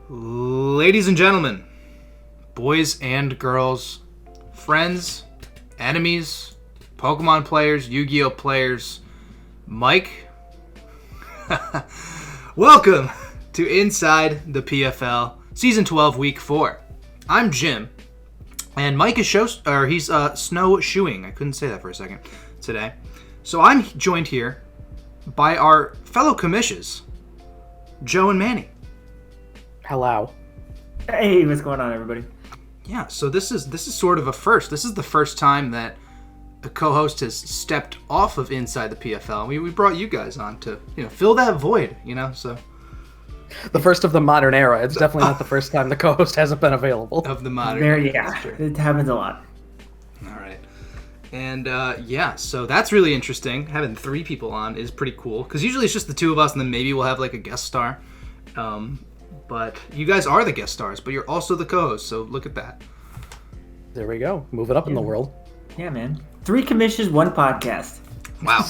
Ladies and gentlemen, boys and girls, friends, enemies, Pokemon players, Yu-Gi-Oh players, Mike, welcome to Inside the PFL, Season 12, Week 4. I'm Jim, and Mike is snowshoeing. I couldn't say that for a second today. So I'm joined here by our fellow commissions, Joe and Manny. Hello. Hey, what's going on, everybody? Yeah, so this is sort of a first. This is the first time that a co-host has stepped off of Inside the PFL. We brought you guys on to, fill that void, so. The first of the modern era. It's definitely not the first time the co-host hasn't been available. Of the modern era. Yeah, it happens a lot. All right. And, so that's really interesting. Having 3 people on is pretty cool, because usually it's just the 2 of us, and then maybe we'll have, like, a guest star. But you guys are the guest stars, but you're also the co-host, so look at that. There we go. Move it up in the world. Yeah, man. 3 commissions, 1 podcast. Wow.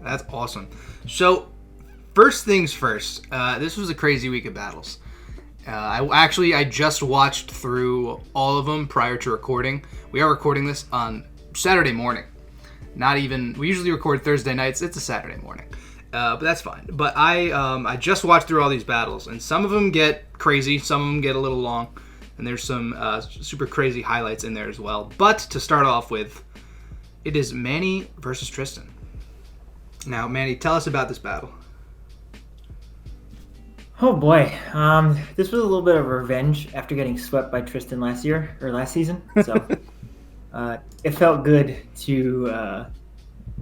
That's awesome. So, first things first, this was a crazy week of battles. I just watched through all of them prior to recording. We are recording this on Saturday morning. We usually record Thursday nights. It's a Saturday morning. But that's fine. But I just watched through all these battles, and some of them get crazy, some of them get a little long, and there's some super crazy highlights in there as well. But to start off with, it is Manny versus Tristan. Now, Manny, tell us about this battle. Oh boy, this was a little bit of revenge after getting swept by Tristan last season. So it felt good to I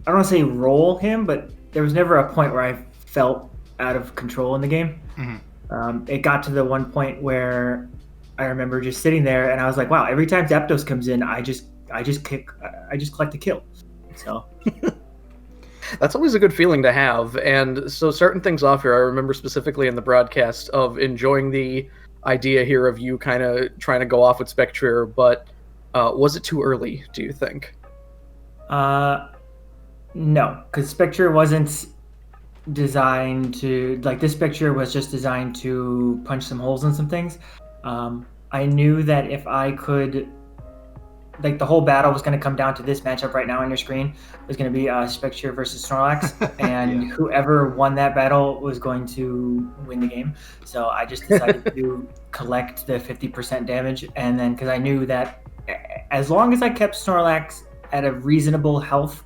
don't want to say roll him, but there was never a point where I felt out of control in the game. Mm-hmm. It got to the one point where I remember just sitting there and I was like, wow, every time Zapdos comes in, I just collect a kill. So that's always a good feeling to have. And so starting things off here, I remember specifically in the broadcast of enjoying the idea here of you kind of trying to go off with Spectrier, but was it too early, do you think? No, because Spectrier wasn't designed to, this Spectrier was just designed to punch some holes in some things. I knew that if I could, the whole battle was going to come down to this matchup right now on your screen. It was going to be Spectrier versus Snorlax, and whoever won that battle was going to win the game. So I just decided to collect the 50% damage, and then because I knew that as long as I kept Snorlax at a reasonable health,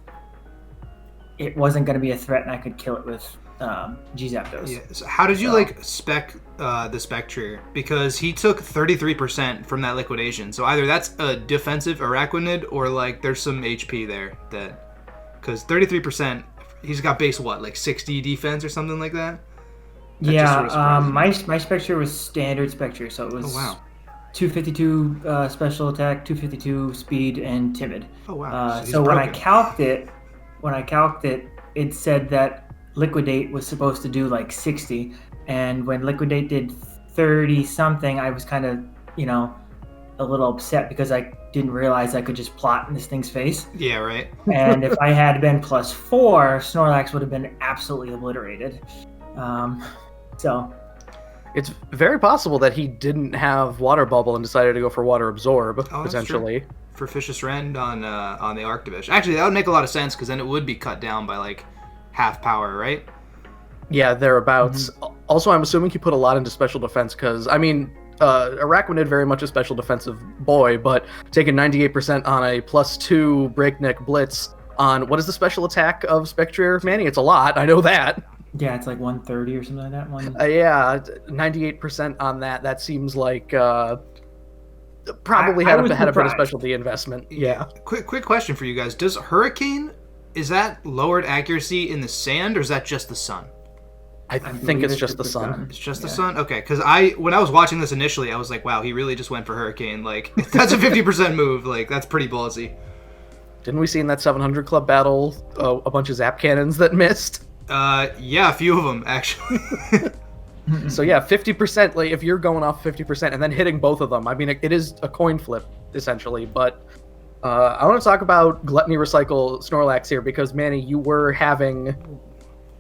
it wasn't going to be a threat, and I could kill it with Zapdos. Yeah. So how did you spec the Spectrier? Because he took 33% from that liquidation. So either that's a defensive Araquanid, or there's some HP there because 33%, he's got base 60 defense or something like that. My Spectrier was standard Spectrier, so it was 252 special attack, 252 speed, and timid. Oh wow! So when I calced it, it said that Liquidate was supposed to do 60, and when Liquidate did 30 something, I was kind of, a little upset because I didn't realize I could just plot in this thing's face. Yeah, right. And if I had been +4, Snorlax would have been absolutely obliterated. So it's very possible that he didn't have Water Bubble and decided to go for Water Absorb, potentially. For Fishious Rend on the Arctivish. Actually, that would make a lot of sense, because then it would be cut down by half power, right? Yeah, thereabouts. Mm-hmm. Also, I'm assuming he put a lot into special defense, because, Araquanid very much a special defensive boy, but taking 98% on a +2 Breakneck Blitz on, what is the special attack of Spectrier, Manny? It's a lot, I know that. Yeah, it's 130 or something like that. 98% on that. That seems like probably had a bit of specialty investment. Yeah. Quick question for you guys. Does Hurricane, is that lowered accuracy in the sand, or is that just the sun? I think it's just the sun. It's just the sun? Okay, because when I was watching this initially, I was like, wow, he really just went for Hurricane. That's a 50% move. That's pretty ballsy. Didn't we see in that 700 Club battle a bunch of Zap Cannons that missed? Yeah, a few of them, actually. So yeah, 50%, if you're going off 50% and then hitting both of them, it is a coin flip, essentially, but I want to talk about Gluttony Recycle Snorlax here, because, Manny, you were having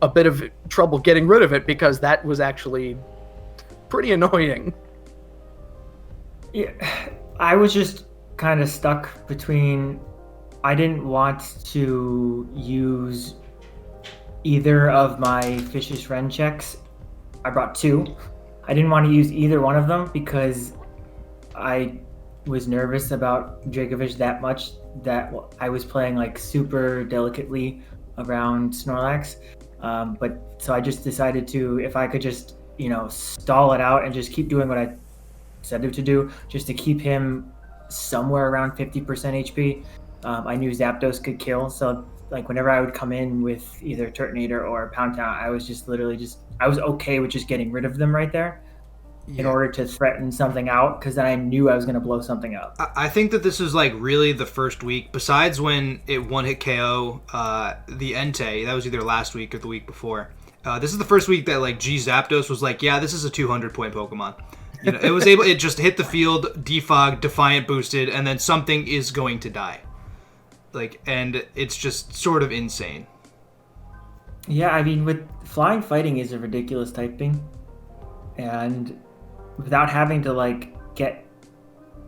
a bit of trouble getting rid of it, because that was actually pretty annoying. Yeah, I was just kind of stuck between. I didn't want to use either of my Vicious Ren checks. I brought 2. I didn't want to use either one of them because I was nervous about Dracovish that much that I was playing like super delicately around Snorlax. But so I just decided to, if I could just, stall it out and just keep doing what I said to do, just to keep him somewhere around 50% HP. I knew Zapdos could kill, so like whenever I would come in with either Turtonator or Pound Town, I was just literally I was okay with just getting rid of them right there in order to threaten something out, because then I knew I was going to blow something up. I think that this is like really the first week, besides when it one-hit KO the Entei, that was either last week or the week before. This is the first week that like G Zapdos was like, yeah, this is a 200-point Pokemon. It just hit the field, defog, Defiant boosted, and then something is going to die. And it's just sort of insane. Yeah, I mean, with Flying Fighting is a ridiculous typing, and without having to get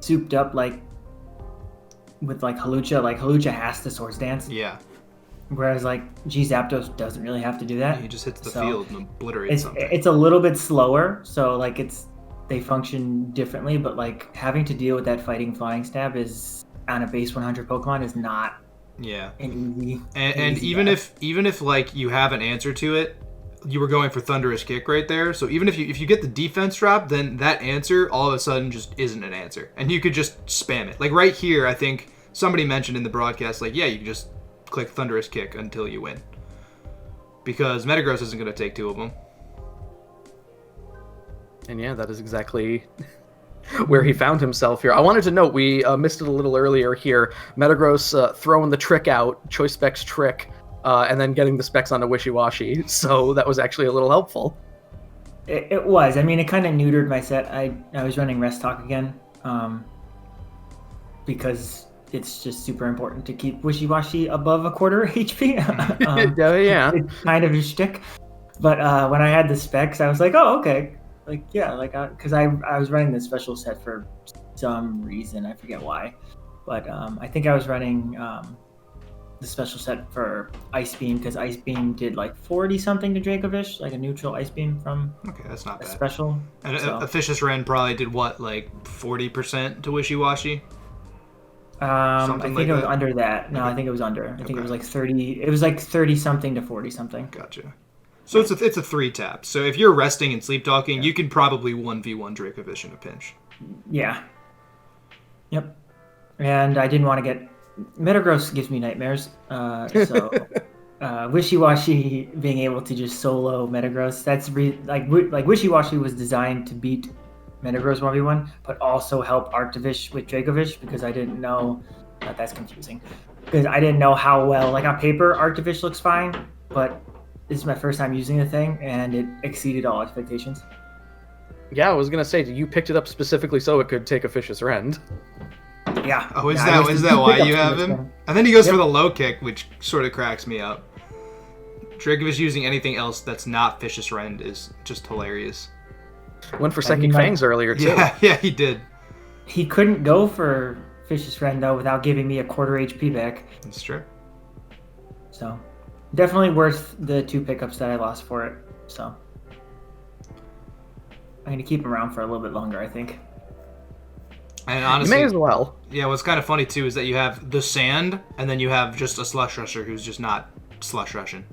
souped up with Hawlucha has to Swords Dance. Yeah. Whereas G Zapdos doesn't really have to do that. He just hits the field and obliterates something. It's a little bit slower, so they function differently, but having to deal with that fighting flying stab is on a base 100 Pokemon is not an easy. And even if you have an answer to it, you were going for Thunderous Kick right there. So even if you get the defense drop, then that answer all of a sudden just isn't an answer, and you could just spam it. Like right here, I think somebody mentioned in the broadcast, you can just click Thunderous Kick until you win, because Metagross isn't going to take 2 of them. And yeah, that is exactly where he found himself here. I wanted to note, we missed it a little earlier here. Metagross throwing the trick out, Choice Specs trick, and then getting the specs onto Wishy-Washy. So that was actually a little helpful. It was. I mean, it kind of neutered my set. I was running Rest Talk again, because it's just super important to keep Wishy-Washy above a quarter HP. Yeah. It's kind of a shtick. But when I had the specs, I was like, oh, okay. Because I was running the special set for some reason, I forget why, but I think I was running the special set for Ice Beam, because Ice Beam did 40 something to Dracovish, a neutral Ice Beam from that's not bad. Special. And a Vicious Ren probably did what, 40% to Wishy-Washy? I think it was under that. No, I think it was under. I think it was 30. It was 30 something to 40 something. Gotcha. So it's a 3-tap. So if you're resting and sleep talking, you can probably 1v1 Dracovish in a pinch. Yeah. Yep. And I didn't want to get... Metagross gives me nightmares. So Wishy-Washy being able to just solo Metagross, that's Wishy-Washy was designed to beat Metagross 1v1, but also help Arctovish with Dracovish, because I didn't know... that's confusing. Because I didn't know how well... on paper, Arctovish looks fine, but... This is my first time using the thing, and it exceeded all expectations. Yeah, I was gonna say, you picked it up specifically so it could take a Vicious Rend. Yeah. Oh, is that why you have him? And then he goes for the low kick, which sort of cracks me up. Dracovish using anything else that's not Vicious Rend is just hilarious. Went for Psychic Fangs earlier, too. Yeah, he did. He couldn't go for Vicious Rend, though, without giving me a quarter HP back. That's true. So... definitely worth the 2 pickups that I lost for it. So I'm going to keep him around for a little bit longer, I think. And honestly, you may as well. Yeah, what's kind of funny too is that you have the Sand, and then you have just a Slush Rusher who's just not Slush Rushing.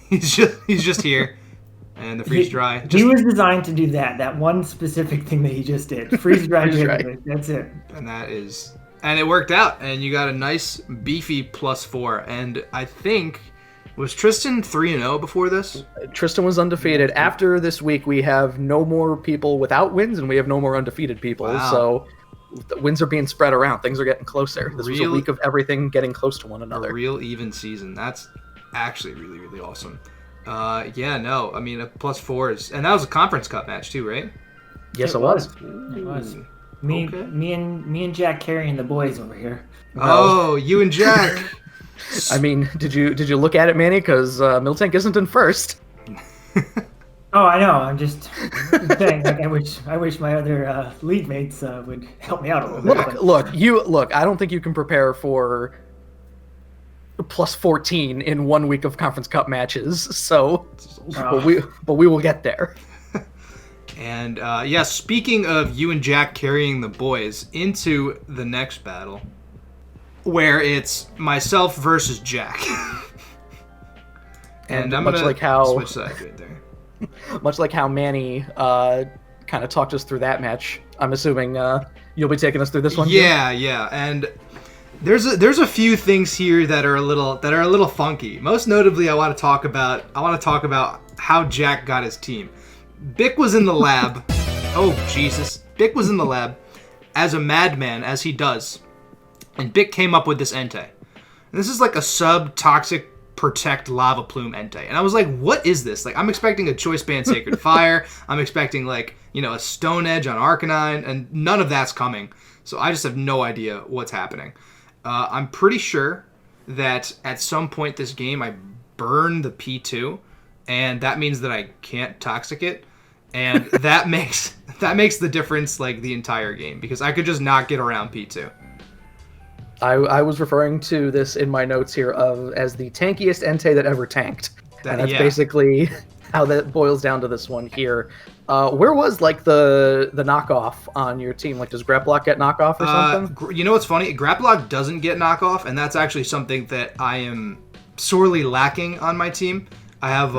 He's just here, and the Freeze Dry. He was designed to do that one specific thing that he just did. Freeze Dry. That's it. And it worked out, and you got a nice beefy +4, and I think. Was Tristan 3-0 before this? Tristan was undefeated. After this week, we have no more people without wins, and we have no more undefeated people. Wow. So the wins are being spread around. Things are getting closer. This was a week of everything getting close to one another. A real even season. That's actually really, really awesome. A +4 is... And that was a Conference Cup match too, right? Yes, it was. It was. Me and Jack carrying the boys over here. Oh, you and Jack... I mean, did you look at it, Manny? Because Miltank isn't in first. Oh, I know. I'm just saying. Like, I wish my other league mates would help me out a little bit. But Look. I don't think you can prepare for plus 14 in 1 week of Conference Cup matches. So, but we will get there. And speaking of you and Jack carrying the boys into the next battle, where it's myself versus Jack. And I'm much gonna like how switch sides right there. Much like how Manny kind of talked us through that match. I'm assuming you'll be taking us through this one. Yeah, and there's a few things here that are a little funky. Most notably, I want to talk about how Jack got his team. Bick was in the lab. Oh Jesus! Bick was in the lab as a madman, as he does, and Bick came up with this Entei. And this is like a sub-toxic protect lava plume Entei, and I was like, what is this? Like, I'm expecting a choice band Sacred Fire. I'm expecting a Stone Edge on Arcanine, and none of that's coming. So I just have no idea what's happening. I'm pretty sure that at some point this game I burn the P2, and that means that I can't Toxic it, and that makes the difference like the entire game, because I could just not get around P2. I was referring to this in my notes here as the tankiest Entei that ever tanked. And that's basically how that boils down to this one here. Where was the knockoff on your team? Like, does Graplock get knockoff or something? You know what's funny? Graplock doesn't get knockoff, and that's actually something that I am sorely lacking on my team. I have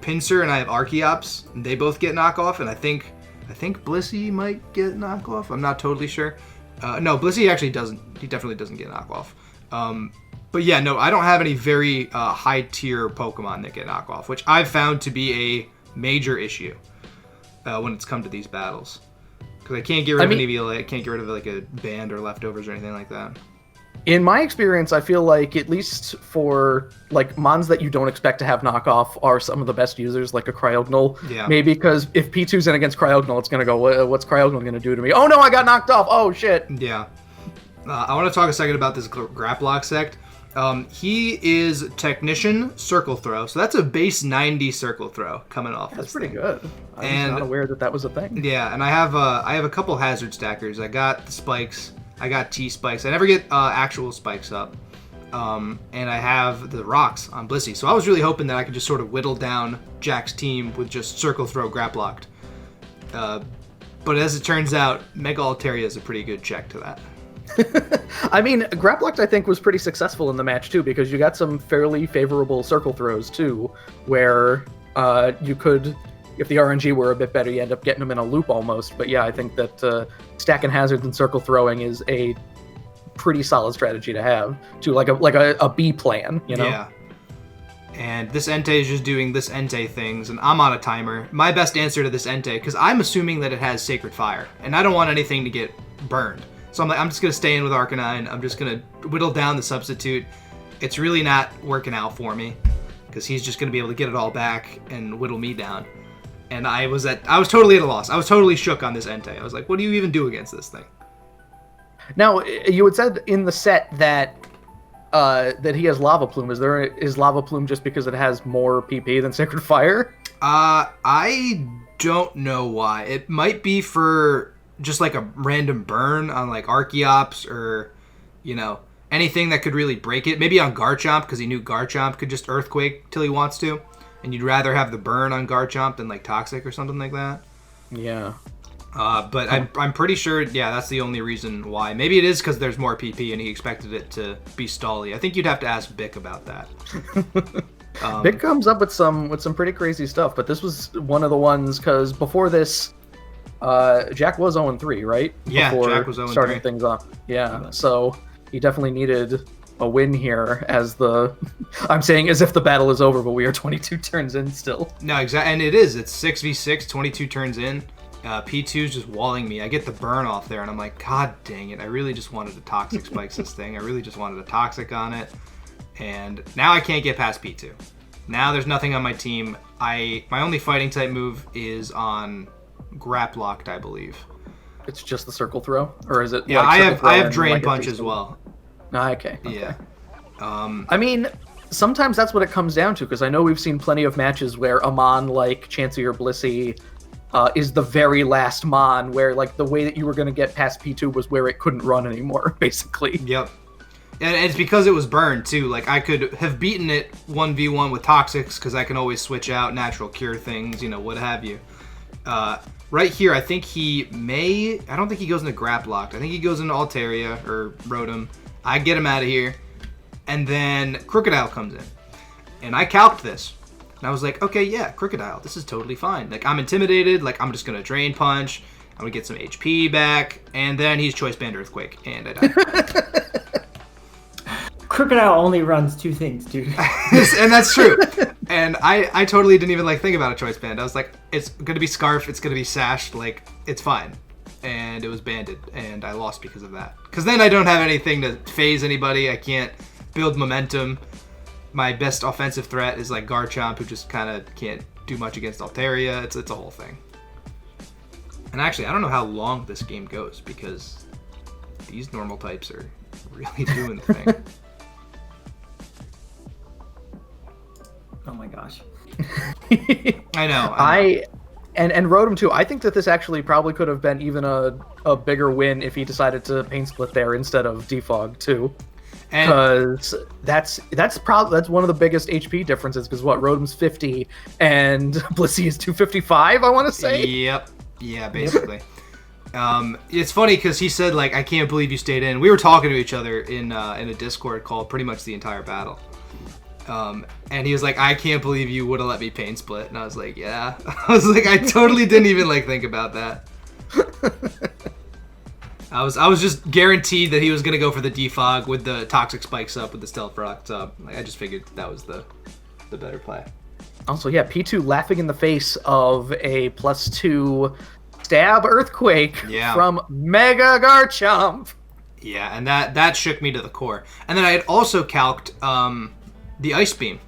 Pinsir and I have Archeops, and they both get knockoff, and I think Blissey might get knockoff. I'm not totally sure. No, Blissey actually doesn't. He definitely doesn't get knockoff. But yeah, no, I don't have any very high tier Pokemon that get knockoff, which I've found to be a major issue when it's come to these battles. Because I can't get rid of an EVLA, I can't get rid of like a band or leftovers or anything like that. In my experience, I feel like, at least for like mons that you don't expect to have knockoff, are some of the best users, like a Cryogonal. Yeah. Maybe because if P2's in against Cryogonal, it's gonna go, what's Cryogonal gonna do to me? Oh no, I got knocked off. Oh shit. Yeah. I want to talk a second about this Graplock sect. He is Technician Circle Throw, so that's a base 90 Circle Throw coming off. That's pretty good. I was not aware that was a thing. Yeah, and I have a couple Hazard Stackers. I got the Spikes. I got T-Spikes. I never get actual Spikes up. And I have the Rocks on Blissey. So I was really hoping that I could just sort of whittle down Jack's team with just Circle Throw Graplocked. But as it turns out, Mega Altaria is a pretty good check to that. I mean, Graplocked, I think, was pretty successful in the match, too, because you got some fairly favorable Circle Throws, too, where you could... If the RNG were a bit better, you end up getting them in a loop almost. But yeah, I think that stacking hazards and circle throwing is a pretty solid strategy to have, to like a B plan, you know? Yeah. And this Entei is just doing this Entei things, and I'm on a timer. My best answer to this Entei, because I'm assuming that it has Sacred Fire, and I don't want anything to get burned. So I'm just going to stay in with Arcanine. I'm just going to whittle down the substitute. It's really not working out for me, because he's just going to be able to get it all back and whittle me down. And I was totally at a loss. I was totally shook on this Entei. I was like, what do you even do against this thing? Now, you had said in the set that he has Lava Plume. Is Lava Plume just because it has more PP than Sacred Fire? I don't know why. It might be for just like a random burn on like Archeops or, anything that could really break it. Maybe on Garchomp, because he knew Garchomp could just Earthquake till he wants to. And you'd rather have the burn on Garchomp than like Toxic or something like that. Yeah. But I'm pretty sure, that's the only reason why. Maybe it is because there's more PP and he expected it to be stally. I think you'd have to ask Bick about that. Bick comes up with some pretty crazy stuff, but this was one of the ones, because before this, Jack was 0-3, right? Yeah, before Jack was 0-3. Starting things off. Yeah, so he definitely needed a win here I'm saying as if the battle is over, but we are 22 turns in still. No, exactly, and it is. It's 6v6, 22 turns in. P2's just walling me. I get the burn off there, and I'm like, God dang it. I really just wanted to Toxic Spikes this thing. I really just wanted a Toxic on it. And now I can't get past P2. Now there's nothing on my team. My only fighting type move is on Graplocked, I believe. It's just the Circle Throw? Or is it I have Drain Punch as well. Okay. Yeah. I mean, sometimes that's what it comes down to, because I know we've seen plenty of matches where a Mon like Chansey or Blissey is the very last Mon, where like the way that you were going to get past P2 was where it couldn't run anymore, basically. Yep. And it's because it was burned, too. Like, I could have beaten it 1v1 with Toxics, because I can always switch out natural cure things, what have you. Right here, I think he may... I don't think he goes into Grap Locked. I think he goes into Altaria, or Rotom. I get him out of here. And then Crocodile comes in. And I calced this. And I was like, okay, yeah, Crocodile. This is totally fine. Like, I'm intimidated. Like, I'm just going to Drain Punch. I'm going to get some HP back. And then he's Choice Band Earthquake. And I die. Crocodile only runs 2 things, dude. And that's true. And I totally didn't even think about a Choice Band. I was like, it's gonna be Scarf, it's gonna be Sash, like it's fine. And it was banded, and I lost because of that. Because then I don't have anything to phase anybody. I can't build momentum. My best offensive threat is like Garchomp, who just kind of can't do much against Altaria. It's a whole thing. And actually, I don't know how long this game goes, because these normal types are really doing the thing. Oh my gosh. I know. And Rotom too. I think that this actually probably could have been even a bigger win if he decided to Pain Split there instead of Defog too. Because that's one of the biggest HP differences. Because Rotom's 50 and Blissey is 255. I want to say. Yep. Yeah, basically. It's funny because he said like, "I can't believe you stayed in." We were talking to each other in a Discord call pretty much the entire battle. And he was like, "I can't believe you would have let me Pain Split." And I was like, "Yeah." I was like, I totally didn't even think about that. I was just guaranteed that he was gonna go for the defog with the Toxic Spikes up, with the Stealth Rocks up. Like, I just figured that was the better play. Also, yeah, P2 laughing in the face of a +2 Stab Earthquake from Mega Garchomp. Yeah, and that shook me to the core. And then I had also calced the Ice Beam.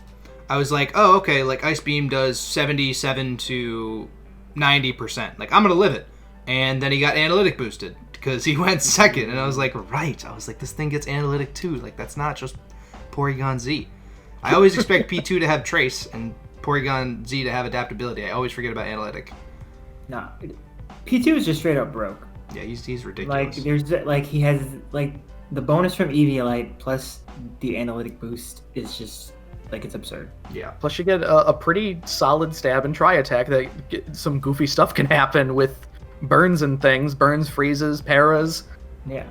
I was like, oh, okay, like Ice Beam does 77 to 90%. Like, I'm going to live it. And then he got analytic boosted because he went second. And I was like, right. I was like, this thing gets analytic too. Like, that's not just Porygon Z. I always expect P2 to have Trace and Porygon Z to have adaptability. I always forget about analytic. Nah, P2 is just straight up broke. Yeah, he's ridiculous. Like, there's like he has like the bonus from Eviolite plus the analytic boost is just like, it's absurd. Yeah. Plus you get a pretty solid stab and try attack that some goofy stuff can happen with burns and things. Burns, freezes, paras. Yeah.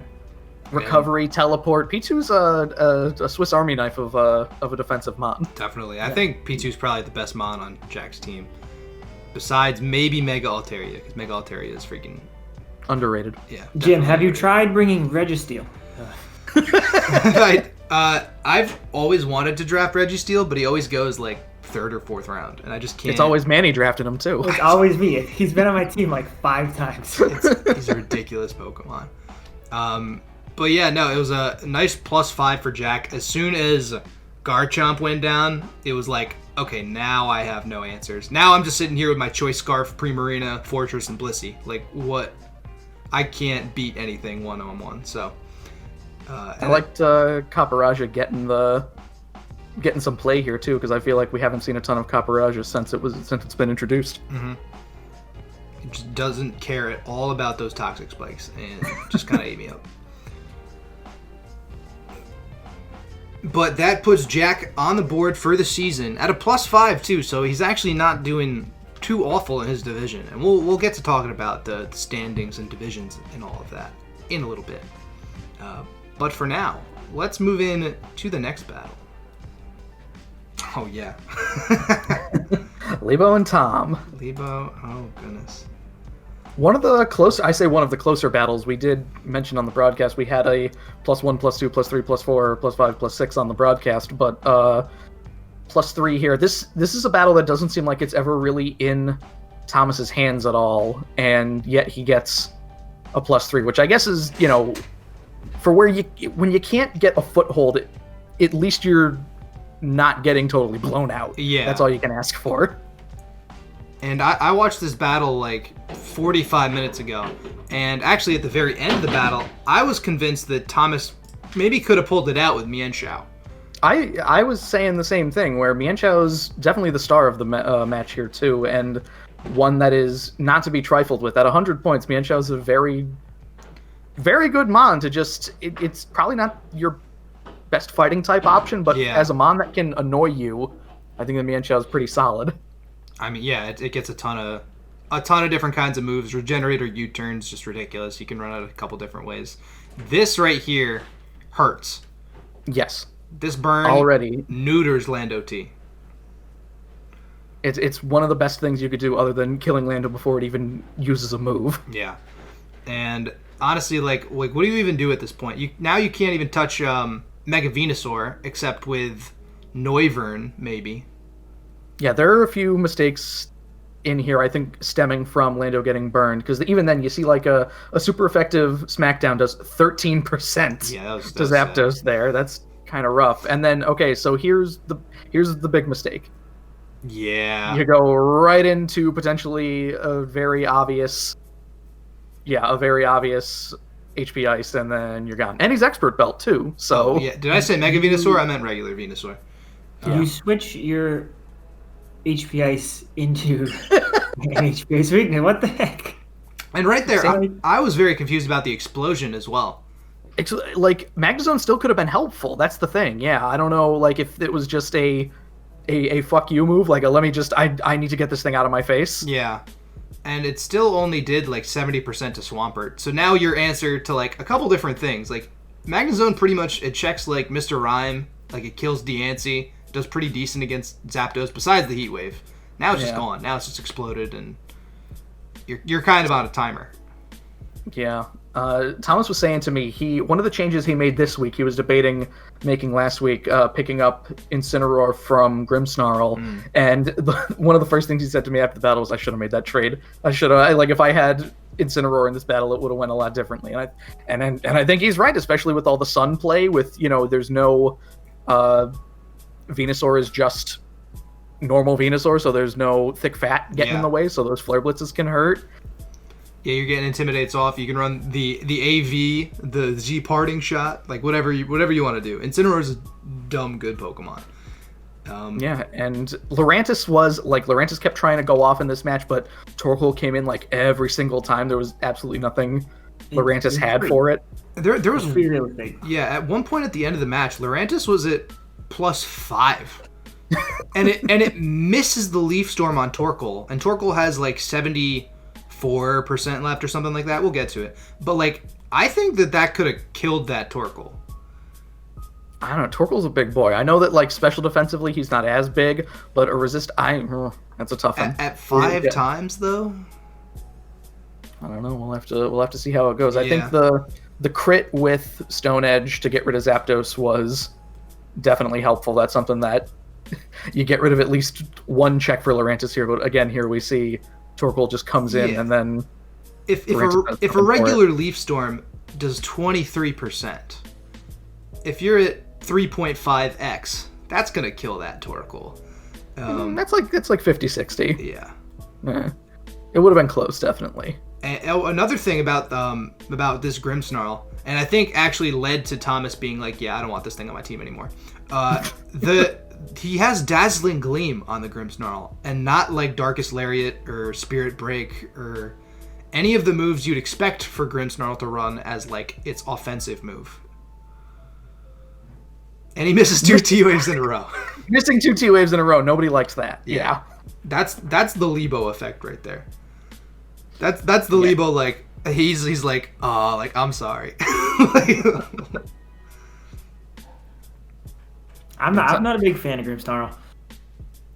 Recovery, teleport. P2's a Swiss Army knife of a defensive Mon. Definitely. I think P2's probably the best Mon on Jack's team. Besides maybe Mega Altaria, because Mega Altaria is freaking underrated. Yeah. Jim, have you tried bringing Registeel? I've always wanted to draft Registeel, but he always goes like 3rd or 4th round, and I just can't. It's always Manny drafting him too. It's always me. He's been on my team like 5 times. He's a ridiculous Pokemon. But yeah, no, it was a nice +5 for Jack. As soon as Garchomp went down, it was like, okay, now I have no answers. Now I'm just sitting here with my Choice Scarf, Primarina, Fortress, and Blissey. Like, what? I can't beat anything one-on-one, so... I liked Caparajah getting some play here too, because I feel like we haven't seen a ton of Caparajah since it's been introduced. Mm-hmm. It just doesn't care at all about those Toxic Spikes, and just kind of ate me up. But that puts Jack on the board for the season at a +5 too, so he's actually not doing too awful in his division, and we'll get to talking about the standings and divisions and all of that in a little bit. But for now, let's move in to the next battle. Oh, yeah. Lebo and Tom. Lebo, oh, goodness. One of the closer battles we did mention on the broadcast. We had a +1, +2, +3, +4, +5, +6 on the broadcast, but +3 here. This is a battle that doesn't seem like it's ever really in Thomas's hands at all, and yet he gets a +3, which I guess is, for when you can't get a foothold, at least you're not getting totally blown out. Yeah. That's all you can ask for. And I watched this battle like 45 minutes ago, and actually at the very end of the battle, I was convinced that Thomas maybe could have pulled it out with Mienshao. I was saying the same thing, where Mienchao's definitely the star of the match here too, and one that is not to be trifled with. At 100 points, Mienchao's a very, very good mon to just... It's probably not your best fighting type option, but as a mon that can annoy you, I think the Mienshao is pretty solid. I mean, yeah, it gets a ton of different kinds of moves. Regenerator U-turns, just ridiculous. You can run it a couple different ways. This right here hurts. Yes. This burn already neuters Lando T. It's one of the best things you could do other than killing Lando before it even uses a move. Yeah. And honestly, like what do you even do at this point? You can't even touch Mega Venusaur except with Noivern, maybe. Yeah, there are a few mistakes in here, I think, stemming from Lando getting burned, because even then you see like a super effective Smackdown does 13% to Zapdos there. That's kind of rough. And then, okay, so here's the big mistake. Yeah. You go right into potentially a very obvious HP Ice, and then you're gone. And he's Expert Belt, too, so... Oh, yeah. Did I say Mega Venusaur? I meant regular Venusaur. Did you switch your HP Ice into an HP Ice weakness? What the heck? And right there, I was very confused about the explosion as well. It's like, Magnezone still could have been helpful. That's the thing. Yeah, I don't know, like, if it was just a fuck you move, like a let me just, I need to get this thing out of my face. Yeah. And it still only did like 70% to Swampert. So now your answer to like a couple different things. Like, Magnezone pretty much, it checks like Mr. Rhyme, like it kills Diancie, does pretty decent against Zapdos besides the Heat Wave. Now it's just gone. Now it's just exploded, and you're kind of on a timer. Yeah. Thomas was saying to me, one of the changes he made this week, he was debating making last week, picking up Incineroar from Grimmsnarl, and one of the first things he said to me after the battle was, I should have made that trade. Like, if I had Incineroar in this battle, it would have went a lot differently. And I think he's right, especially with all the Sun play, with, there's no... Venusaur is just normal Venusaur, so there's no thick fat getting in the way, so those Flare Blitzes can hurt. Yeah, you're getting Intimidates off. You can run the AV, the Z parting shot, like whatever you want to do. Incineroar is a dumb good Pokemon. Yeah, and Lurantis kept trying to go off in this match, but Torkoal came in like every single time. There was absolutely nothing Lurantis had for it. There was at one point at the end of the match, Lurantis was at +5. and it misses the Leaf Storm on Torkoal, and Torkoal has like 74% left or something like that. We'll get to it. But like, I think that could have killed that Torkoal. I don't know. Torkoal's a big boy. I know that like special defensively he's not as big, but a resist that's a tough one. At 5 times though? I don't know. We'll have to see how it goes. I think the crit with Stone Edge to get rid of Zapdos was definitely helpful. That's something that you get rid of at least one check for Lurantis here, but again, here we see Torkoal just comes in and then... If a regular Leaf Storm does 23%, if you're at 3.5x, that's going to kill that Torkoal. That's like 50-60. Yeah. It would have been close, definitely. And another thing about this Grimmsnarl, and I think actually led to Thomas being like, yeah, I don't want this thing on my team anymore. He has Dazzling Gleam on the Grimmsnarl, and not like Darkest Lariat or Spirit Break or any of the moves you'd expect for Grimmsnarl to run as like its offensive move. And he misses 2 T-Waves in a row. Missing 2 T-Waves in a row, nobody likes that. Yeah. That's the Lebo effect right there. That's the Lebo, like, he's like, oh, like, I'm sorry. I'm not a big fan of Grimmsnarl.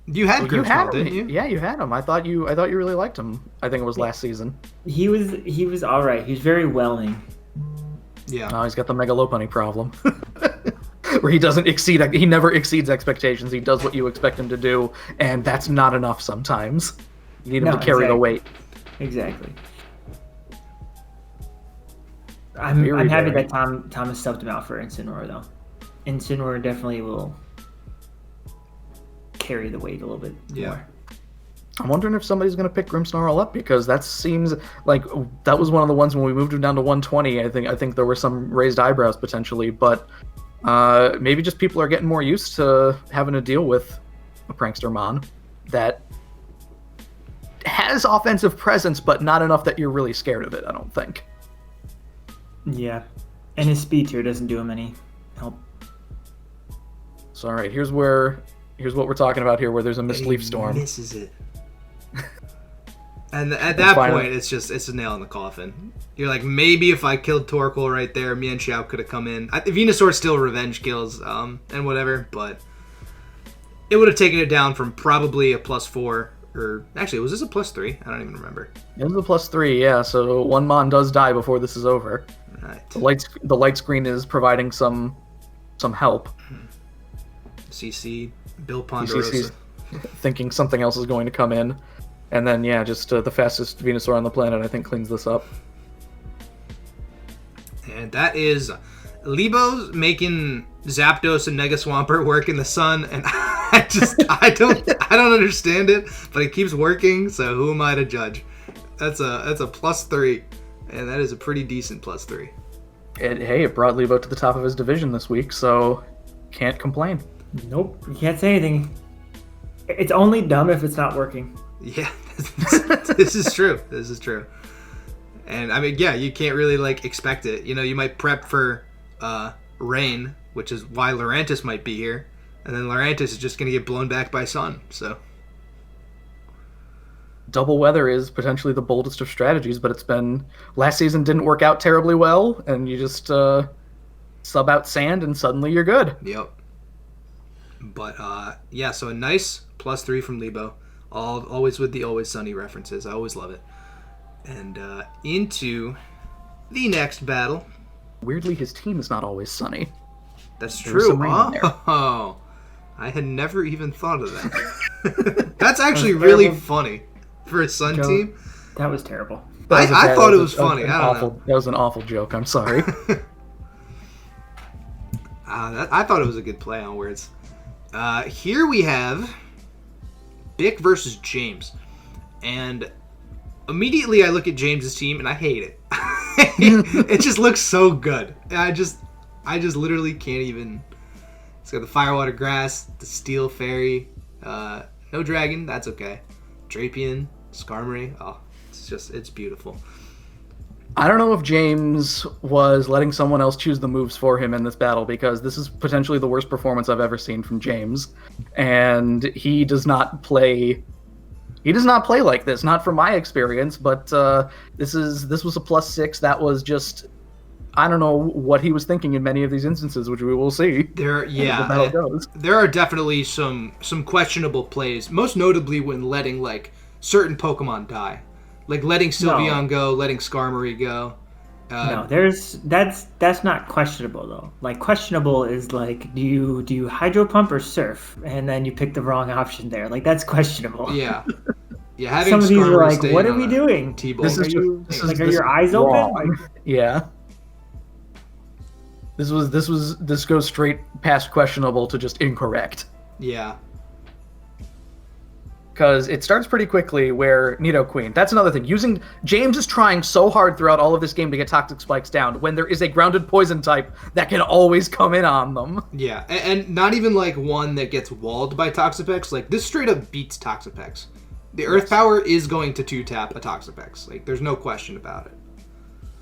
You had Grimmsnarl, didn't you? Yeah, you had him. I thought you really liked him. I think it was last season. He was all right. He was very whelming. Yeah. Oh, he's got the Mega Lopunny problem. Where he never exceeds expectations. He does what you expect him to do, and that's not enough sometimes. You need him to carry the weight. Exactly. I'm happy that Thomas subbed him out for Incineroar, though. Incineroar definitely will carry the weight a little bit more. I'm wondering if somebody's going to pick Grimmsnarl up, because that seems like that was one of the ones when we moved him down to 120. I think there were some raised eyebrows potentially, but maybe just people are getting more used to having to deal with a prankster Mon that has offensive presence, but not enough that you're really scared of it, I don't think. Yeah. And his speed tier doesn't do him any help. So, all right, here's what we're talking about here, where there's a Mistleaf Storm. Misses it. And at that point, it's a nail in the coffin. You're like, maybe if I killed Torkoal right there, Mian Xiao could have come in. Venusaur still revenge kills and whatever, but it would have taken it down from probably a +4, or actually, was this a +3? I don't even remember. It was a +3, yeah. So one Mon does die before this is over. Right. The light screen is providing some help. CC, Bill Ponderosa. CC's thinking something else is going to come in. And then, yeah, just the fastest Venusaur on the planet, I think, cleans this up. And that is Lebo's making Zapdos and Mega Swampert work in the sun, and I don't understand it, but it keeps working, so who am I to judge? That's a +3, and that is a pretty decent +3. Hey, it brought Lebo to the top of his division this week, so can't complain. Nope, you can't say anything. It's only dumb if it's not working. Yeah, this is true. This is true. And I mean, yeah, you can't really expect it. You might prep for rain, which is why Lurantis might be here, and then Lurantis is just going to get blown back by sun. So double weather is potentially the boldest of strategies, but last season didn't work out terribly well, and you just sub out sand and suddenly you're good. Yep. But yeah, so a nice +3 from Lebo. Always with the Always Sunny references. I always love it. And into the next battle. Weirdly, his team is not always sunny. That's true. Oh, I had never even thought of that. That's actually really funny for a Sun team. That was terrible. I thought it was funny. I don't know. That was an awful joke. I'm sorry. I thought it was a good play on words. Here we have Bick versus James. And immediately I look at James's team and I hate it. It just looks so good. I just literally can't even. It's got the Firewater Grass, the Steel Fairy, no Dragon, that's okay. Drapion, Skarmory, oh, it's beautiful. I don't know if James was letting someone else choose the moves for him in this battle, because this is potentially the worst performance I've ever seen from James. And he does not play like this, not from my experience, but this was a +6. That was just, I don't know what he was thinking in many of these instances, which we will see. There are definitely some questionable plays, most notably when letting certain Pokemon die. Like letting Sylveon go, letting Skarmory go. No, that's not questionable though. Questionable is do you Hydro Pump or Surf, and then you pick the wrong option there. That's questionable. Yeah. Yeah, having some of these Skarmory are what are we doing? T-Bolt. Are your eyes open? Yeah. This goes straight past questionable to just incorrect. Yeah. Because it starts pretty quickly where Nidoqueen. That's another thing. James is trying so hard throughout all of this game to get Toxic Spikes down when there is a grounded poison type that can always come in on them. Yeah, and not even one that gets walled by Toxapex. This straight up beats Toxapex. The Earth Power is going to 2-tap a Toxapex. There's no question about it.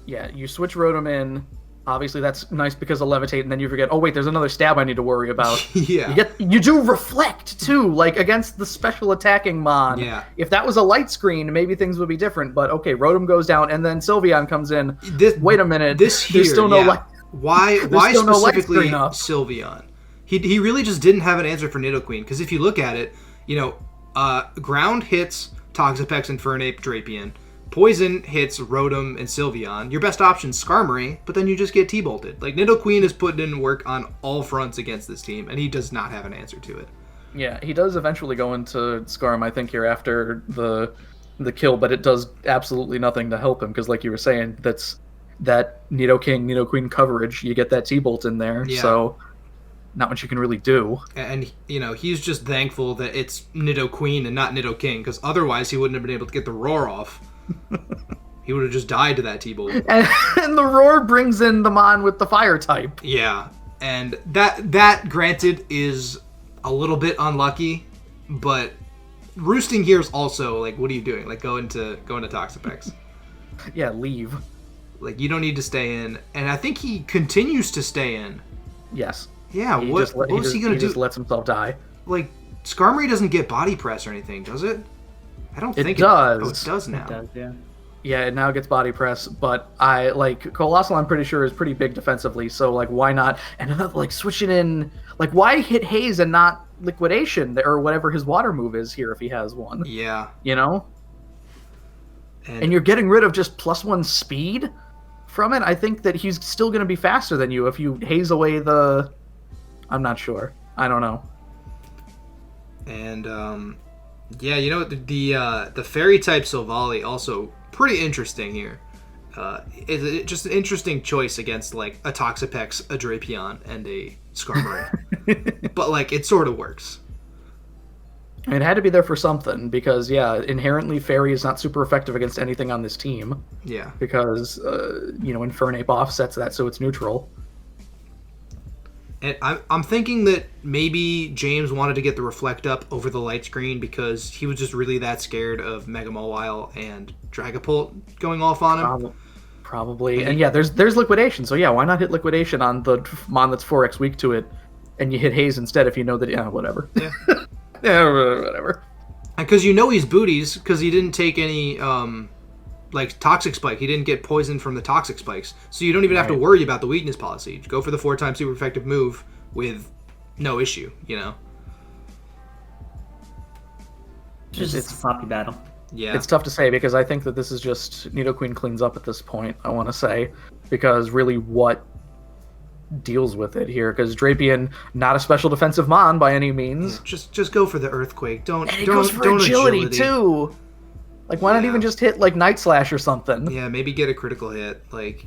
Yeah, you switch Rotom in. Obviously, that's nice because of Levitate, and then you forget, oh wait, there's another stab I need to worry about. Yeah. You do Reflect, too, against the special attacking Mon. Yeah. If that was a light screen, maybe things would be different, but okay, Rotom goes down, and then Sylveon comes in. Wait a minute. There's still no light. Why specifically no Sylveon? He really just didn't have an answer for Nidoqueen, because if you look at it, ground hits Toxapex, Infernape, Drapion. Poison hits Rotom and Sylveon. Your best option's Skarmory, but then you just get T-bolted. Nidoqueen is putting in work on all fronts against this team, and he does not have an answer to it. Yeah, he does eventually go into Skarm, I think, here after the kill, but it does absolutely nothing to help him, because like you were saying, that's that Nidoking, Nidoqueen coverage, you get that T-bolt in there, so not much you can really do. And, he's just thankful that it's Nidoqueen and not Nidoking, because otherwise he wouldn't have been able to get the roar off. He would have just died to that T-bolt. And the roar brings in the Mon with the fire type. Yeah. And that granted is a little bit unlucky, but roosting here is also like, what are you doing? Like going to Toxapex. Yeah, leave. Like you don't need to stay in, and I think he continues to stay in. Yes. Yeah. What was he gonna do? He just lets himself die. Like Skarmory doesn't get body press or anything, does it? I don't think it does. It does now. It does, yeah. Yeah, it now gets body press, but I like Colossal. I'm pretty sure is pretty big defensively, so like why not? And another like switching in, like why hit Haze and not Liquidation or whatever his water move is here if he has one. Yeah. You know. And you're getting rid of just +1 speed from it. I think that he's still going to be faster than you if you haze away the. I'm not sure. I don't know. And yeah, you know the fairy type Silvally also pretty interesting here. It's just an interesting choice against like a Toxapex, a Drapion, and a Skarmory. But like it sort of works. It had to be there for something because yeah, inherently Fairy is not super effective against anything on this team. Yeah. Because Infernape offsets that, so it's neutral. And I'm thinking that maybe James wanted to get the Reflect up over the Light Screen because he was just really that scared of Mega Mawile and Dragapult going off on him. Probably. And yeah, there's Liquidation, so yeah, why not hit Liquidation on the Mon that's 4x weak to it, and you hit Haze instead if you know that, yeah, whatever. Yeah. Yeah, whatever. Because you know he's booties because he didn't take any like Toxic Spike. He didn't get poisoned from the Toxic Spikes, so you don't even have to worry about the weakness policy. Go for the 4x super effective move with no issue. You know. It's just a sloppy battle. Yeah, it's tough to say because I think that this is just Nidoqueen cleans up at this point. I want to say because really what deals with it here because Drapion not a special defensive mon by any means. Yeah, just go for the Earthquake. Don't goes for agility too. Like why not even just hit like Night Slash or something? Yeah, maybe get a critical hit. Like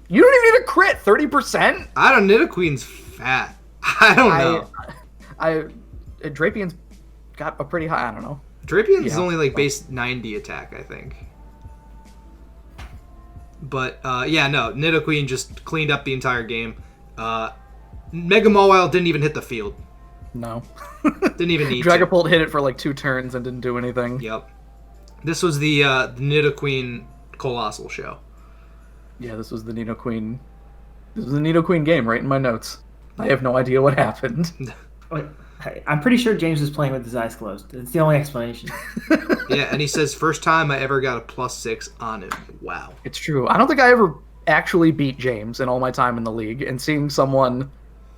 you don't even need a crit. 30%. I don't. Nidoqueen's fat. I don't know. Drapion's got a pretty high. I don't know. Drapion's is only like base 90 attack, I think. But, yeah, no. Nidoqueen just cleaned up the entire game. Mega Mawile didn't even hit the field. No. Didn't even need Dragapult hit it for like 2 turns and didn't do anything. Yep. This was the Nidoqueen Colossal show. Yeah, this was the Nidoqueen. This was the Nidoqueen game right in my notes. I have no idea what happened. I'm pretty sure James was playing with his eyes closed. It's the only explanation. Yeah, and he says, first time I ever got a +6 on him. Wow. It's true. I don't think I ever actually beat James in all my time in the league. And seeing someone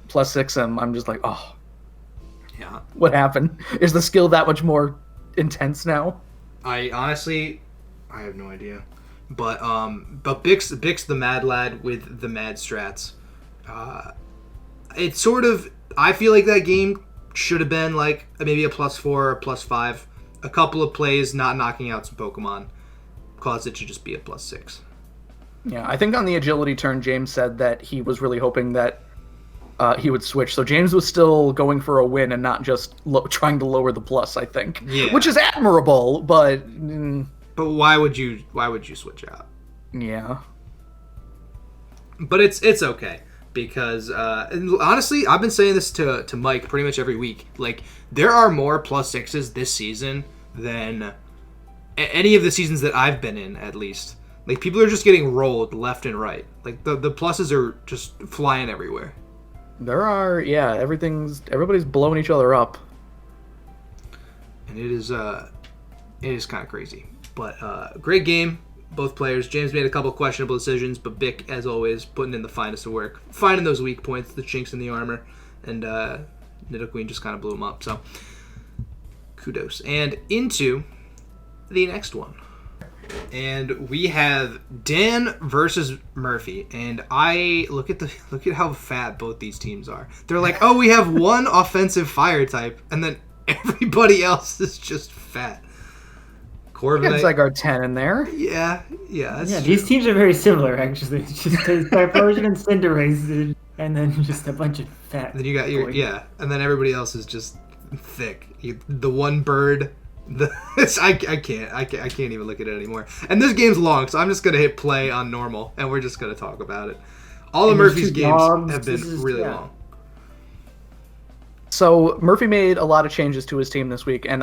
+6 him, I'm just like, oh. Yeah. What happened? Is the skill that much more intense now? I honestly, I have no idea. But Bix the Mad Lad with the Mad Strats. It's sort of, I feel like that game should have been like maybe a +4 or +5. A couple of plays not knocking out some Pokemon caused it to just be a +6. Yeah, I think on the agility turn, James said that he was really hoping that he would switch. So James was still going for a win and not just trying to lower the plus, I think. Yeah. Which is admirable, but... But why would you switch out? Yeah. But it's okay. Because, honestly, I've been saying this to Mike pretty much every week. Like, there are more +6s this season than any of the seasons that I've been in, at least. Like, people are just getting rolled left and right. Like, the pluses are just flying everywhere. There are, yeah, everybody's blowing each other up. And it is kind of crazy. But, great game. Both players. James made a couple questionable decisions, but Bick, as always, putting in the finest of work. Finding those weak points, the chinks in the armor. And Nidoqueen just kind of blew him up. So, kudos. And into the next one. And we have Dan versus Murphy. And I look at how fat both these teams are. They're like, oh, we have one offensive fire type, and then everybody else is just fat. It's like our 10 in there. Yeah. These teams are very similar, actually. It's just Typhlosion and Cinderace, and then just a bunch of fat. Then you got and then everybody else is just thick. The one bird. I can't even look at it anymore. And this game's long, so I'm just gonna hit play on normal, and we're just gonna talk about it. All of And there's Murphy's two games dogs. have This been is- really yeah. long. So Murphy made a lot of changes to his team this week, and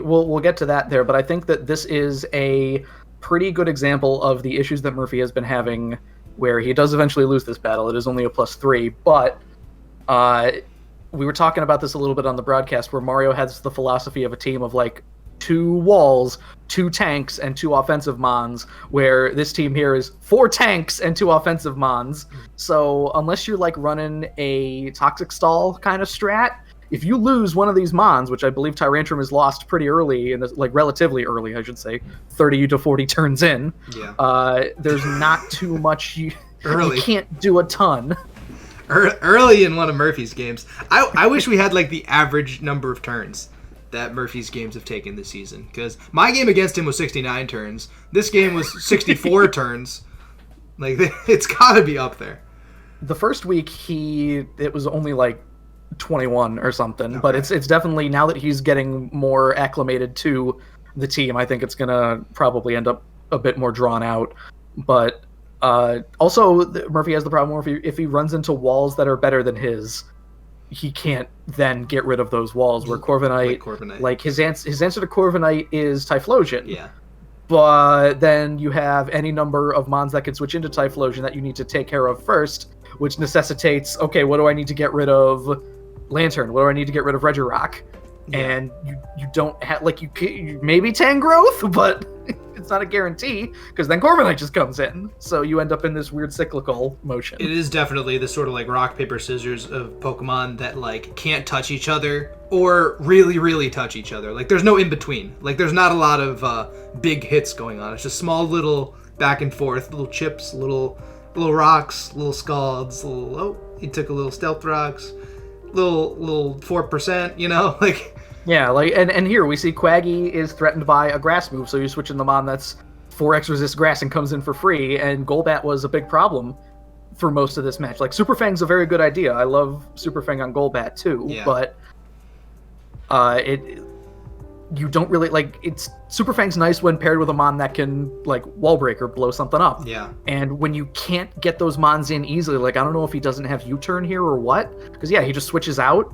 we'll get to that there. But I think that this is a pretty good example of the issues that Murphy has been having, where he does eventually lose this battle. It is only a +3, but we were talking about this a little bit on the broadcast, where Mario has the philosophy of a team of like 2 walls, 2 tanks, and 2 offensive mons, where this team here is 4 tanks and 2 offensive mons. So unless you're like running a toxic stall kind of strat, if you lose one of these mons, which I believe Tyrantrum is lost pretty early, like relatively early, I should say, 30 to 40 turns in, there's not too much you can't do a ton. Early in one of Murphy's games. I wish we had like the average number of turns that Murphy's games have taken this season, because my game against him was 69 turns. This game was 64 turns. Like, it's got to be up there. The first week it was only like 21 or something, okay. But it's definitely, now that he's getting more acclimated to the team, I think it's gonna probably end up a bit more drawn out. But also Murphy has the problem where if he runs into walls that are better than his, he can't then get rid of those walls. Where Corviknight, like his answer to Corviknight is Typhlosion. Yeah. But then you have any number of mons that can switch into Typhlosion that you need to take care of first, which necessitates, okay, what do I need to get rid of? Lantern. What do I need to get rid of Regirock? Yeah. And you don't have, like, you maybe Tangrowth, but it's not a guarantee, because then Corviknight just comes in. So you end up in this weird cyclical motion. It is definitely the sort of like rock, paper, scissors of Pokemon that like can't touch each other or really, really touch each other. Like, there's no in between. Like, there's not a lot of big hits going on. It's just small little back and forth, little chips, little rocks, little scalds, he took a little stealth rocks, little 4%, you know, like. Yeah, like, and here we see Quaggy is threatened by a grass move, so you're switching them on. That's 4x resist grass and comes in for free, and Golbat was a big problem for most of this match. Like, Super Fang's a very good idea. I love Super Fang on Golbat too, but you don't really, like, it's Super Fang's nice when paired with a mon that can, like, wall break or blow something up. Yeah. And when you can't get those mons in easily, like, I don't know if he doesn't have U-turn here or what, because he just switches out.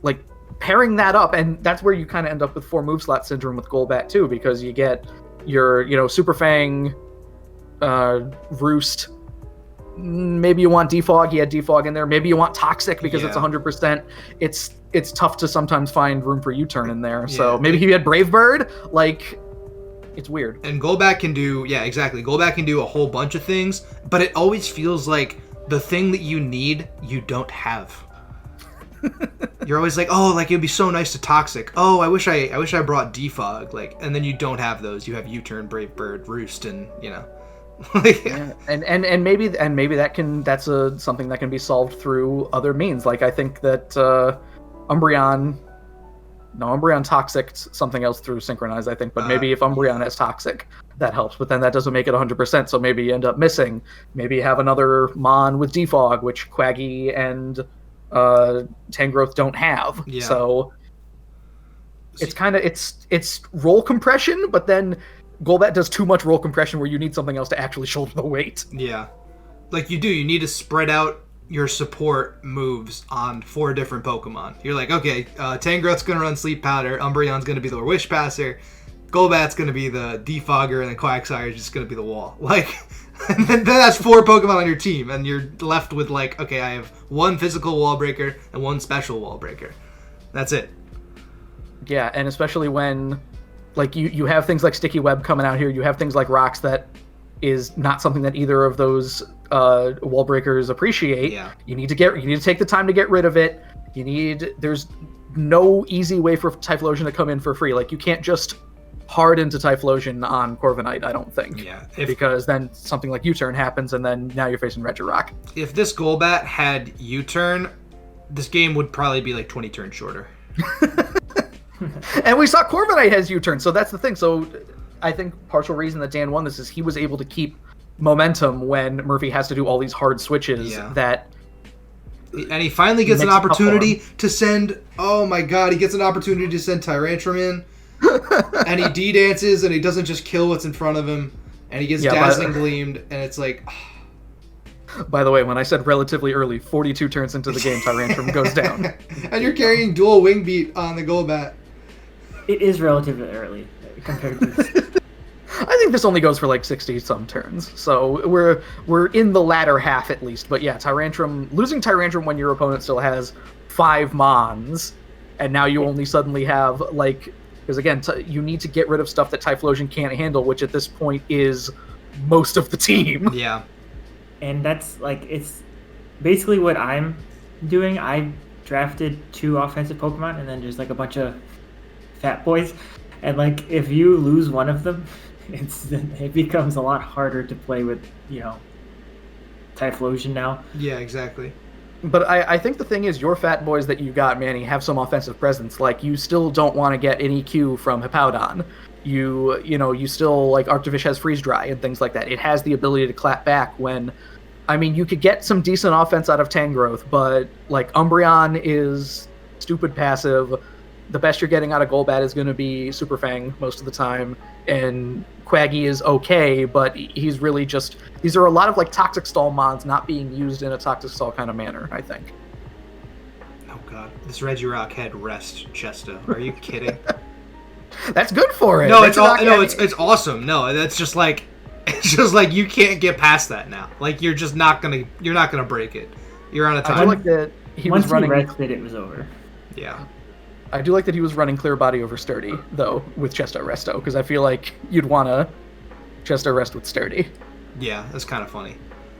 Like, pairing that up, and that's where you kind of end up with 4 move slot syndrome with Golbat too, because you get your, Super Fang, Roost. Maybe you want Defog. He had Defog in there. Maybe you want Toxic because it's 100%. It's tough to sometimes find room for U-turn in there. So maybe he had Brave Bird. Like, it's weird. And Golbat can do, exactly. Golbat can do a whole bunch of things, but it always feels like the thing that you need, you don't have. You're always like, oh, like, it'd be so nice to Toxic. Oh, I wish I brought Defog. Like, and then you don't have those. You have U-turn, Brave Bird, Roost, and and maybe that's something that can be solved through other means. Like, I think that Umbreon Toxic something else through Synchronize, I think, but maybe if Umbreon has Toxic, that helps, but then that doesn't make it 100%, so maybe you end up missing. Maybe you have another Mon with Defog, which Quaggy and Tangrowth don't have. Yeah. So it's kind of, it's roll compression, but then Golbat does too much roll compression where you need something else to actually shoulder the weight. Yeah. Like, you need to spread out your support moves on 4 different Pokemon. You're like, okay, Tangrowth's going to run Sleep Powder, Umbreon's going to be the Wish Passer, Golbat's going to be the Defogger, and then Quagsire's just going to be the Wall. Like, and then that's 4 Pokemon on your team, and you're left with, like, okay, I have 1 physical Wall Breaker and 1 special Wall Breaker. That's it. Yeah, and especially when, like, you have things like Sticky Web coming out here, you have things like Rocks that is not something that either of those wall breakers appreciate. Yeah. You need to take the time to get rid of it. There's no easy way for Typhlosion to come in for free. Like, you can't just hard into Typhlosion on Corviknight, I don't think. Yeah. Because then something like U-turn happens, and then now you're facing Regirock. If this Golbat had U-turn, this game would probably be like 20 turns shorter. And we saw Corviknight has U-turn, so that's the thing. So I think partial reason that Dan won this is he was able to keep momentum when Murphy has to do all these hard switches that... And he finally gets an opportunity to send... Oh my god, he gets an opportunity to send Tyrantrum in. And he D-dances, and he doesn't just kill what's in front of him. And he gets Dazzling Gleamed, and it's like... By the way, when I said relatively early, 42 turns into the game, Tyrantrum goes down. And you're carrying dual wing beat on the Golbat. It is relatively early compared to this. I think this only goes for like 60-some turns, so we're in the latter half at least. But yeah, losing Tyrantrum when your opponent still has 5 Mons, and now you only suddenly have, like... Because again, you need to get rid of stuff that Typhlosion can't handle, which at this point is most of the team. Yeah. And that's, like, it's basically what I'm doing. I drafted 2 offensive Pokemon and then just, like, a bunch of fat boys. And, like, if you lose one of them, it becomes a lot harder to play with, Typhlosion now. Yeah, exactly. But I think the thing is, your fat boys that you got, Manny, have some offensive presence. Like, you still don't want to get an EQ from Hippowdon. You still, like, Arctovish has Freeze Dry and things like that. It has the ability to clap back when... I mean, you could get some decent offense out of Tangrowth, but, like, Umbreon is stupid passive. The best you're getting out of Golbat is going to be Super Fang most of the time, and Quaggy is okay, but he's really just... These are a lot of, like, Toxic Stall Mons not being used in a Toxic Stall kind of manner, I think. Oh, God. This Regirock had Rest, Chesto. Are you kidding? That's good for it. No, it's awesome. No, that's just like... It's just like you can't get past that now. Like, you're just not gonna... You're not gonna break it. You're on a time. I like that Once he rested, it was over. Yeah. I do like that he was running Clear Body over Sturdy, though, with Chesto Resto, because I feel like you'd want to Chesto Rest with Sturdy. Yeah, that's kind of funny.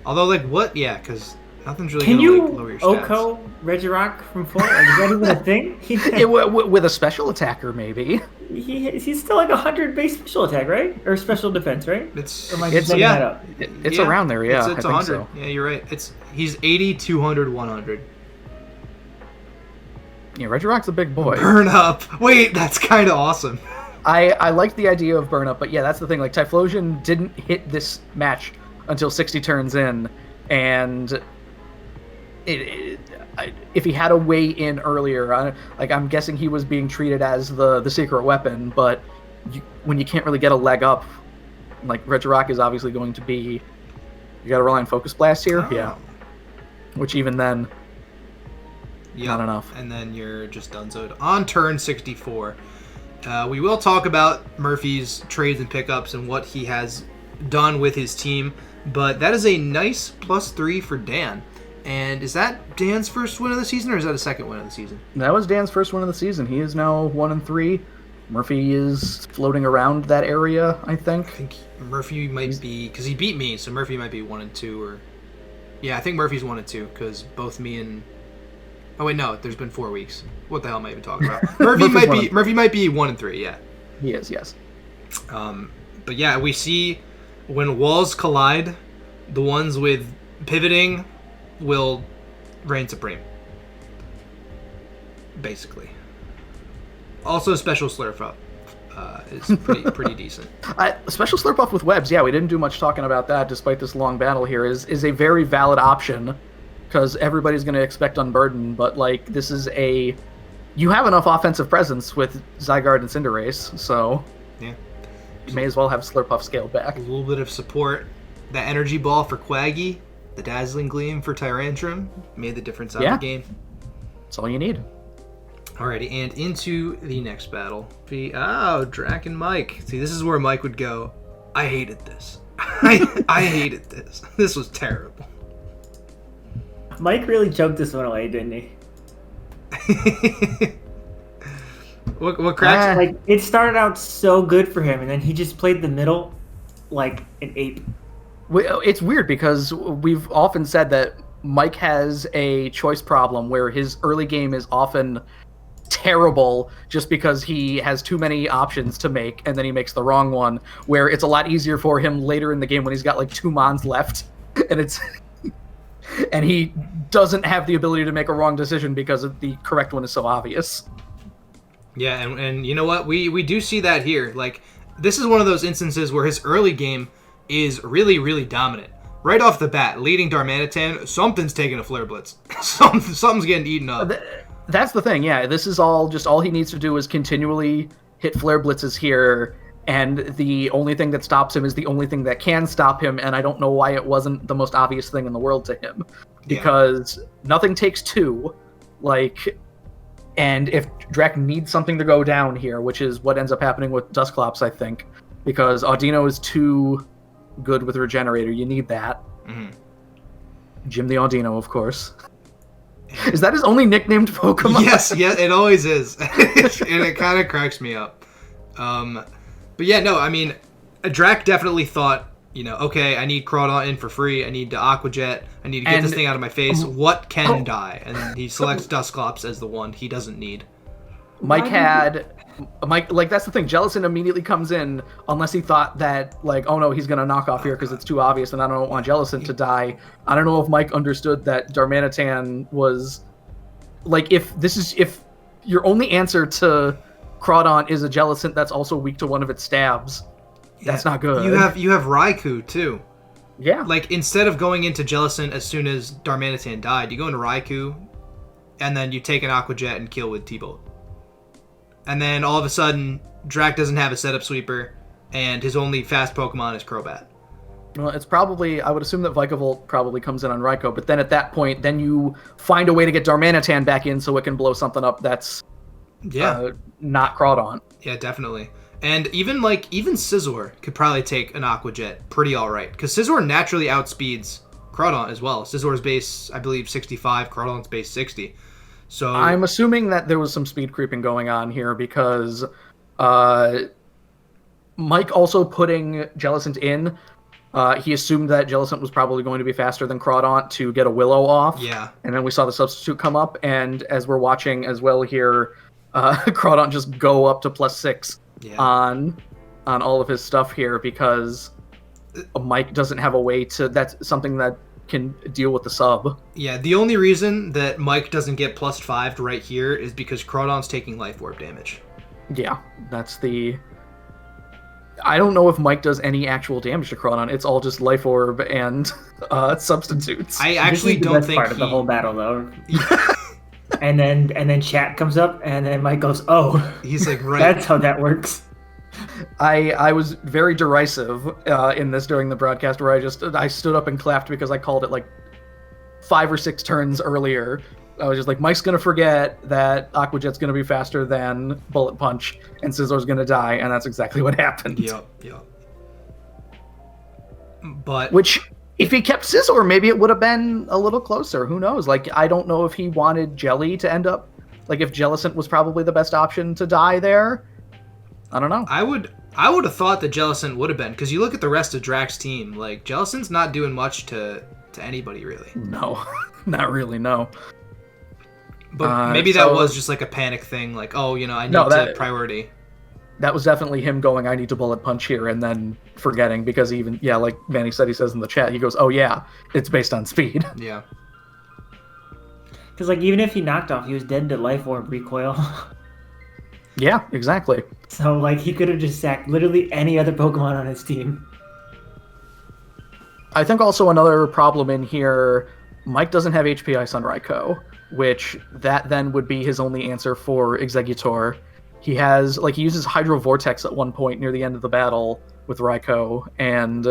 Although, like, what? Yeah, because nothing's really Can going to, like, lower you your stats. Oko Regirock from 4? Like, is that even a thing? Yeah, with a special attacker, maybe. He's still like 100 base special attack, right? Or special defense, right? It's or am I just making that up? It's around there, yeah. It's I think 100. so. Yeah, you're right. He's 80, 200, 100. Yeah, Regirock's a big boy. Burn up. Wait, that's kind of awesome. I like the idea of burn up, but yeah, that's the thing. Like, Typhlosion didn't hit this match until 60 turns in, and if he had a way in earlier, I'm guessing he was being treated as the secret weapon, but when you can't really get a leg up, like, Regirock is obviously going to be... You gotta rely on Focus Blast here? Oh. Yeah. Which even then... Yep. Not enough. And then you're just donezoed. On turn 64, we will talk about Murphy's trades and pickups and what he has done with his team, but that is a nice +3 for Dan. And is that Dan's first win of the season, or is that a second win of the season? That was Dan's first win of the season. He is now 1-3. Murphy is floating around that area, I think. I think Murphy might be, because he beat me, so Murphy might be 1-2, or... Yeah, I think Murphy's 1-2, because both me and... Oh wait, no. There's been 4 weeks. What the hell am I even talking about? Murphy might be 1-3. Yeah. He is, yes. But yeah, we see when walls collide, the ones with pivoting will reign supreme. Basically. Also, special slurp up is pretty decent. Special slurp off with webs. Yeah, we didn't do much talking about that, despite this long battle here. Is a very valid option. Because everybody's going to expect Unburden, but, like, this is a... You have enough offensive presence with Zygarde and Cinderace, so... Yeah. You may as well have Slurpuff scaled back. A little bit of support. That Energy Ball for Quaggy, the Dazzling Gleam for Tyrantrum, made the difference out of the game. That's all you need. Alrighty, and into the next battle. Oh, Drac and Mike. See, this is where Mike would go, I hated this. I hated this. This was terrible. Mike really choked this one away, didn't he? What cracks? Like, it started out so good for him, and then he just played the middle like an ape. It's weird because we've often said that Mike has a choice problem where his early game is often terrible just because he has too many options to make, and then he makes the wrong one, where it's a lot easier for him later in the game when he's got like 2 Mons left, and he doesn't have the ability to make a wrong decision because the correct one is so obvious. Yeah, and you know what? We do see that here. Like, this is one of those instances where his early game is really, really dominant. Right off the bat, leading Darmanitan, something's taking a Flare Blitz. Something's getting eaten up. That's the thing, yeah. This is all he needs to do is continually hit Flare Blitzes here, and the only thing that stops him is the only thing that can stop him, and I don't know why it wasn't the most obvious thing in the world to him. Because nothing takes two, like, and if Drek needs something to go down here, which is what ends up happening with Dusclops, I think, because Audino is too good with Regenerator, you need that. Mm-hmm. Jim the Audino, of course. Is that his only nicknamed Pokemon? Yes, yeah, it always is. And it kind of cracks me up. But yeah, no, I mean, Drac definitely thought, you know, okay, I need Crawdon in for free. I need to Aqua Jet. I need to get this thing out of my face. What can die? And he selects Dusclops as the one he doesn't need. Mike, like, that's the thing. Jellicent immediately comes in, unless he thought that, like, oh no, he's going to knock off here because it's too obvious and I don't want Jellicent to die. I don't know if Mike understood that Darmanitan was, like, if your only answer to Crawdon is a Jellicent that's also weak to one of its stabs, that's not good. You have Raikou, too. Yeah. Like, instead of going into Jellicent as soon as Darmanitan died, you go into Raikou, and then you take an Aqua Jet and kill with T-Bolt. And then all of a sudden, Drac doesn't have a setup sweeper, and his only fast Pokemon is Crobat. Well, it's probably, I would assume that Vikavolt probably comes in on Raikou, but then at that point, then you find a way to get Darmanitan back in so it can blow something up that's not Crawdon. Yeah, definitely. And even Scizor could probably take an Aqua Jet pretty alright, because Scizor naturally outspeeds Crawdon as well. Scizor's base, I believe, 65, Crawdon's base 60. So I'm assuming that there was some speed creeping going on here because Mike also putting Jellicent in, he assumed that Jellicent was probably going to be faster than Crawdon to get a Willow off. Yeah. And then we saw the substitute come up, and as we're watching as well here, Crawdon just go up to +6 on all of his stuff here because Mike doesn't have a way to... That's something that can deal with the sub. Yeah, the only reason that Mike doesn't get +5'd right here is because Crawdon's taking Life Orb damage. Yeah, that's the... I don't know if Mike does any actual damage to Crawdon. It's all just Life Orb and substitutes. I actually don't think part of the whole battle, though. and then chat comes up, and then Mike goes, "Oh, he's like, right." That's how that works. I was very derisive in this during the broadcast where I stood up and clapped because I called it like 5 or 6 turns earlier. I was just like, Mike's going to forget that Aqua Jet's going to be faster than Bullet Punch and Scizor's going to die, and that's exactly what happened. Yep. But which, if he kept Scizor, maybe it would have been a little closer. Who knows? Like, I don't know if he wanted Jelly to end up, like if Jellicent was probably the best option to die there. I don't know. I would have thought that Jellicent would have been, because you look at the rest of Drac's team, like, Jellicent's not doing much to anybody, really. No, not really, no. But maybe that was just like a panic thing, like, oh, you know, I need to priority. That was definitely him going, I need to Bullet Punch here, and then forgetting, because even, like Manny said, he says in the chat, he goes, oh yeah, it's based on speed. Yeah. Because, like, even if he knocked off, he was dead to Life Orb recoil. Yeah, exactly. So, like, he could have just sacked literally any other Pokemon on his team. I think also another problem in here, Mike doesn't have HP Ice on Raikou, which that then would be his only answer for Exeggutor. He has, like, he uses Hydro Vortex at one point near the end of the battle with Raikou, and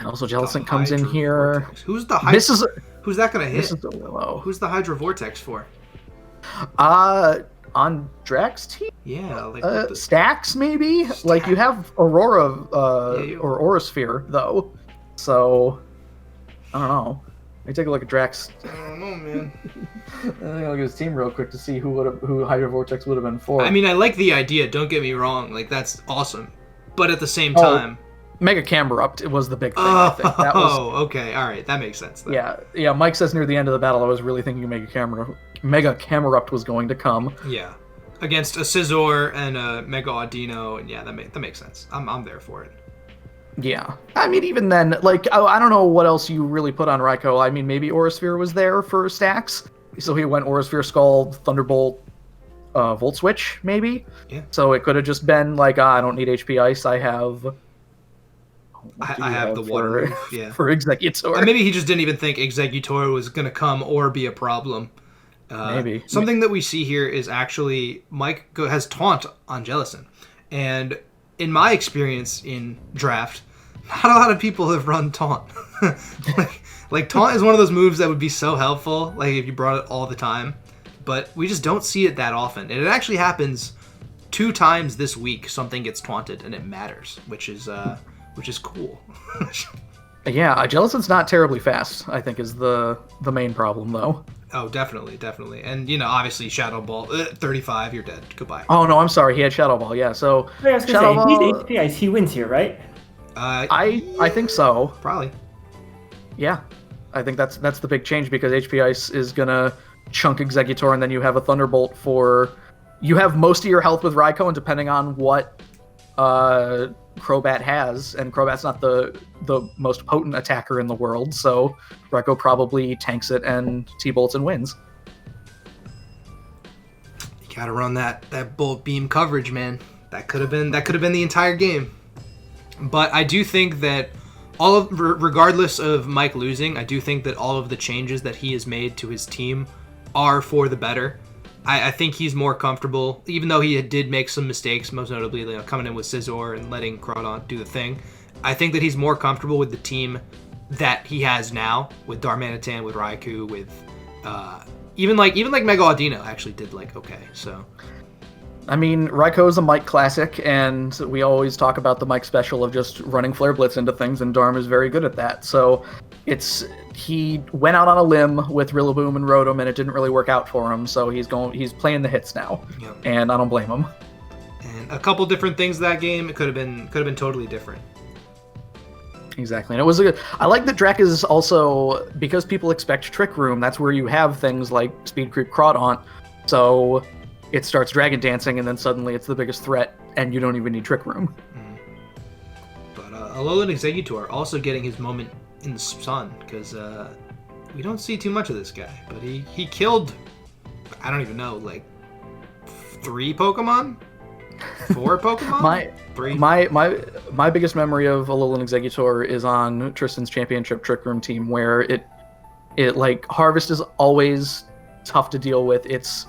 also Jellicent comes in here. Vortex. Who's that gonna hit? Willow. Who's the Hydro Vortex for? On Drac's team? Yeah, like Stacks maybe? Stacks. Like, you have Aurora or Aurasphere though, so I don't know. Let me take a look at Drax. I don't know, man. Let me look at his team real quick to see who Hydro Vortex would have been for. I mean, I like the idea. Don't get me wrong. Like, that's awesome. But at the same time, Mega Camerupt was the big thing. I think. That was, okay, all right, that makes sense. Then. Yeah. Mike says near the end of the battle, I was really thinking Mega Camerupt was going to come. Yeah, against a Scizor and a Mega Audino, and yeah, that makes sense. I'm there for it. Yeah, I mean, even then, like, I don't know what else you really put on Raikou. I mean, maybe Aurasphere was there for stacks, so he went Aurasphere, Scald, Thunderbolt, Volt Switch, maybe. Yeah. So it could have just been like, I don't need HP Ice. I have. I have the water roof, yeah. For Exeggutor. Maybe he just didn't even think Exeggutor was going to come or be a problem. Maybe. Something that we see here is actually Mike has Taunt on Jellicent. And in my experience in draft, not a lot of people have run taunt. like taunt is one of those moves that would be so helpful, like if you brought it all the time. But we just don't see it that often. And it actually happens 2 times this week. Something gets taunted and it matters, which is cool. Yeah, Jellicent's not terribly fast, I think, is the main problem, though. Oh, definitely. And, obviously, Shadow Ball, 35, you're dead. Goodbye. Oh, no, I'm sorry. He had Shadow Ball, yeah. So, I was Shadow gonna say, Ball, he's HP Ice. He wins here, right? I think so. Probably. Yeah. I think that's the big change, because HP Ice is going to chunk Executor, and then you have a Thunderbolt for... You have most of your health with Raikou, and depending on what Crobat has, and Crobat's not the most potent attacker in the world, so Raikou probably tanks it and T-bolts and wins. You gotta run that Bolt Beam coverage, man. That could have been the entire game. But I do think that regardless of Mike losing, I do think that all of the changes that he has made to his team are for the better. I think he's more comfortable, even though he did make some mistakes, most notably coming in with Scizor and letting Crawdon do the thing. I think that he's more comfortable with the team that he has now, with Darmanitan, with Raikou, with even like Mega Audino actually did okay. So, I mean, Raikou is a Mike classic, and we always talk about the Mike special of just running Flare Blitz into things, and Darm is very good at that. So he went out on a limb with Rillaboom and Rotom, and it didn't really work out for him. So he's playing the hits now, yep. And I don't blame him. And a couple different things that game, it could have been totally different. Exactly, and it was I like that Drac is also, because people expect Trick Room. That's where you have things like Speed Creep Crawdaunt. So it starts Dragon Dancing, and then suddenly it's the biggest threat, and you don't even need Trick Room. But Alolan Exeggutor also getting his moment in the sun, because we don't see too much of this guy, but he killed, I don't even know, 3 Pokemon? 4 Pokemon? 3? My biggest memory of Alolan Exeggutor is on Tristan's championship Trick Room team, where it Harvest is always tough to deal with. It's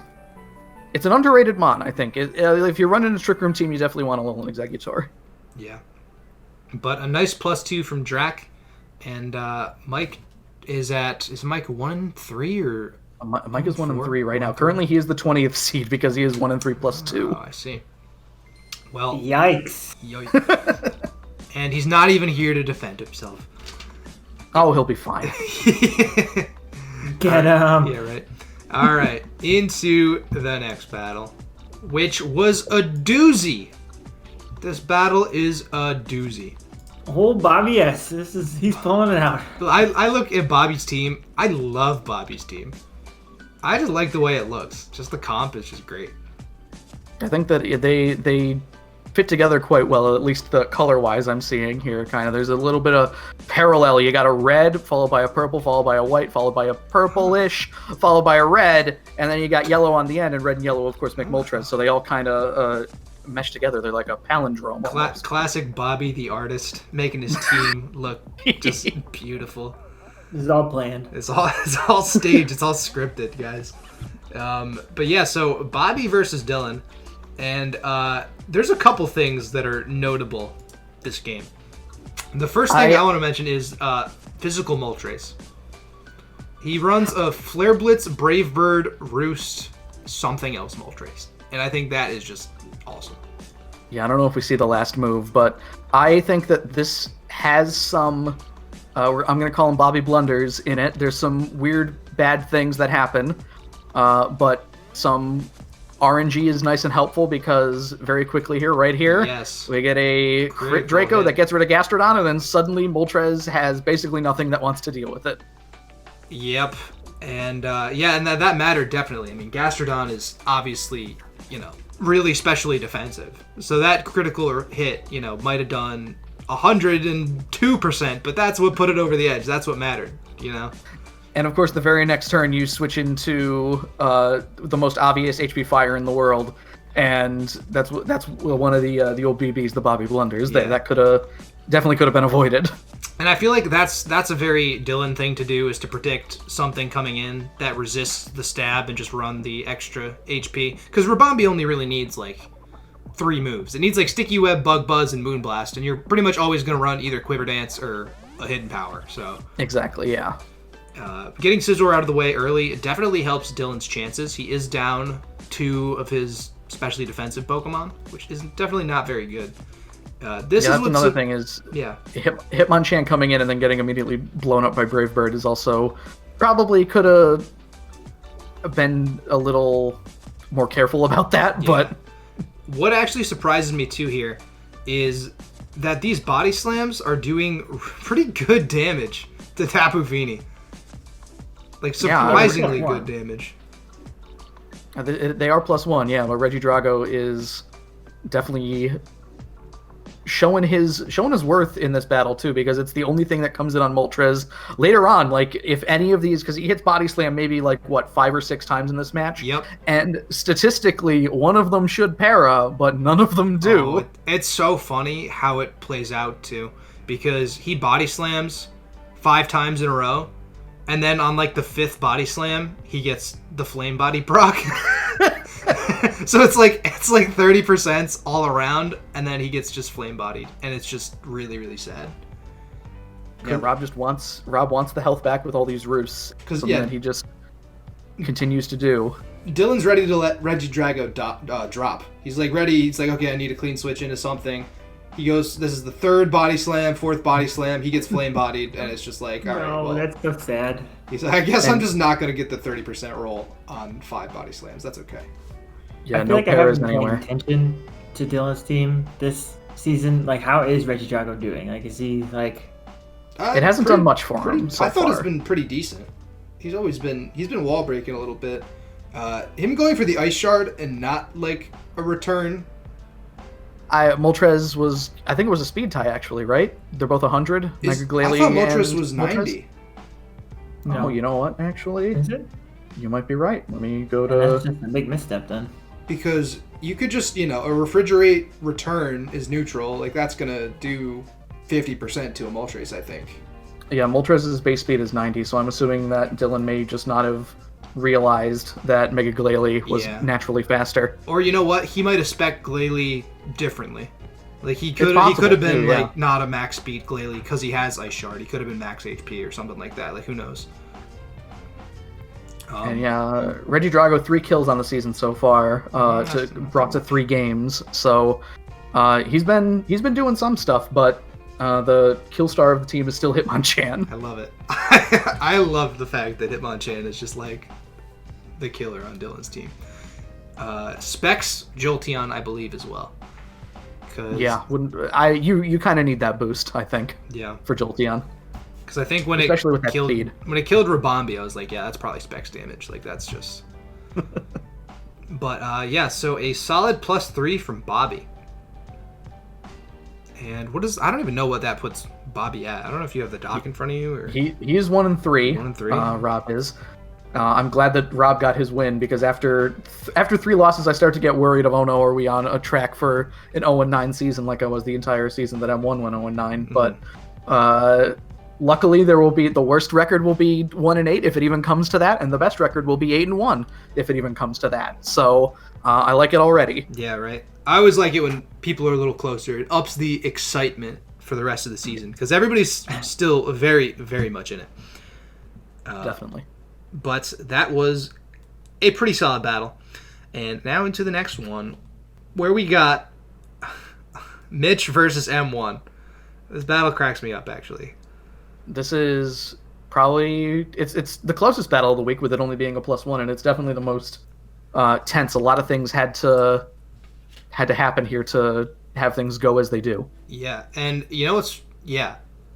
an underrated mon, I think. If you're running a Trick Room team, you definitely want Alolan Exeggutor. Yeah. But a nice +2 from Drac. And Mike is Mike 1-3 or? Mike is 1-3 right now. Currently, he is the 20th seed because he is 1-3 +2. Oh, I see. Well, yikes! And he's not even here to defend himself. Oh, he'll be fine. Get him! Yeah, right. All right, into the next battle, which was a doozy. This battle is a doozy. Oh, Bobby S. He's pulling it out. I look at Bobby's team. I love Bobby's team. I just like the way it looks. Just the comp is just great. I think that they fit together quite well, at least the color-wise I'm seeing here. Kind of, there's a little bit of parallel. You got a red, followed by a purple, followed by a white, followed by a purplish, followed by a red, and then you got yellow on the end, and red and yellow, of course, make Moltres. So they all kind of mesh together. They're like a palindrome. Classic Bobby the artist, making his team look just beautiful. This is all planned. It's all staged. It's all scripted, guys. But yeah, so Bobby versus Dylan, and there's a couple things that are notable this game. The first thing I want to mention is physical Moltres. He runs a Flare Blitz, Brave Bird, Roost, something else Moltres, and I think that is just awesome. Yeah, I don't know if we see the last move, but I think that this has some, I'm going to call them Bobby blunders in it. There's some weird, bad things that happen, but some RNG is nice and helpful because very quickly here, right here, yes, we get a crit Draco that gets rid of Gastrodon, and then suddenly Moltres has basically nothing that wants to deal with it. Yep, and and that mattered definitely. I mean, Gastrodon is obviously, really specially defensive. So that critical hit, might have done 102%, but that's what put it over the edge. That's what mattered, And of course, the very next turn, you switch into the most obvious HP fire in the world, and that's one of the old BBs, the Bobby blunders. Yeah. That definitely could have been avoided. And I feel like that's a very Dylan thing to do, is to predict something coming in that resists the stab and just run the extra HP. Because Rabambi only really needs 3 3 moves. It needs like Sticky Web, Bug Buzz, and Moonblast, and you're pretty much always going to run either Quiver Dance or a Hidden Power. So exactly, yeah. Getting Scizor out of the way early definitely helps Dylan's chances. He is down 2 of his specially defensive Pokemon, which is definitely not very good. That's another thing is Hitmonchan coming in and then getting immediately blown up by Brave Bird is also probably could have been a little more careful about that, but what actually surprises me too here is that these body slams are doing pretty good damage to Tapu Fini. Like surprisingly good damage. They are +1, yeah, but Regidrago is definitely showing his worth in this battle too, because it's the only thing that comes in on Moltres later on. Like if any of these, because he hits Body Slam maybe like 5 or 6 times in this match. Yep. And statistically, one of them should para, but none of them do. It's so funny how it plays out too, because he Body Slams 5 times in a row, and then on like the 5th Body Slam, he gets the Flame Body proc. So it's like 30% all around, and then he gets just flame bodied, and it's just really, really sad. Yeah, Rob wants the health back with all these roosts, because he just continues to do. Dylan's ready to let Regidrago drop. He's like ready. He's like, okay, I need a clean switch into something. He goes, this is the 3rd body slam, 4th body slam. He gets flame bodied, and it's just like, all right, well, that's so sad. He's like, I guess I'm just not going to get the 30% roll on 5 body slams. That's okay. Yeah, I feel no like I paras haven't anywhere. paid attention to Dylan's team this season. Like, how is Regidrago doing? Like, is he like? It hasn't done much for him so I thought far. It's been pretty decent. He's been wall breaking a little bit. Him going for the Ice Shard and not like a return. Moltres was, I think it was a speed tie actually, right? They're both 100. I thought Moltres was 90. No, oh, you know what? Actually, is it? You might be right. Let me go to. That's just a big misstep then. Because you could just, a refrigerate return is neutral. Like, that's going to do 50% to a Moltres, I think. Yeah, Moltres' base speed is 90, so I'm assuming that Dylan may just not have realized that Mega Glalie was naturally faster. Or you know what? He might have spec'd Glalie differently. Like, he could have been, too, like, not a max speed Glalie because he has Ice Shard. He could have been max HP or something like that. Like, who knows? And yeah, Regidrago 3 kills on the season so far, brought to 3 games. So he's been doing some stuff, but the kill star of the team is still Hitmonchan. I love it. I love the fact that Hitmonchan is just like the killer on Dylan's team. Specs Jolteon, I believe, as well. Yeah, you kind of need that boost, I think. Yeah. For Jolteon. Because I think when it killed Rabombi, I was like, yeah, that's probably Specs damage. Like, that's just... But, yeah, so a solid +3 from Bobby. And I don't even know what that puts Bobby at. I don't know if you have the doc in front of you. Or... He is 1-3. 1-3. Rob is. I'm glad that Rob got his win, because after 3 losses, I start to get worried of, oh no, are we on a track for an 0-9 season like I was the entire season that I won 0-9. But luckily, the worst record will be 1-8 if it even comes to that, and the best record will be 8-1 if it even comes to that. So I like it already. Yeah, right. I always like it when people are a little closer. It ups the excitement for the rest of the season, because everybody's still very, very much in it. Definitely. But that was a pretty solid battle. And now into the next one, where we got Mitch versus M1. This battle cracks me up, actually. This is probably it's the closest battle of the week, with it only being a +1, and it's definitely the most tense. A lot of things had to happen here to have things go as they do. Yeah, and you know what's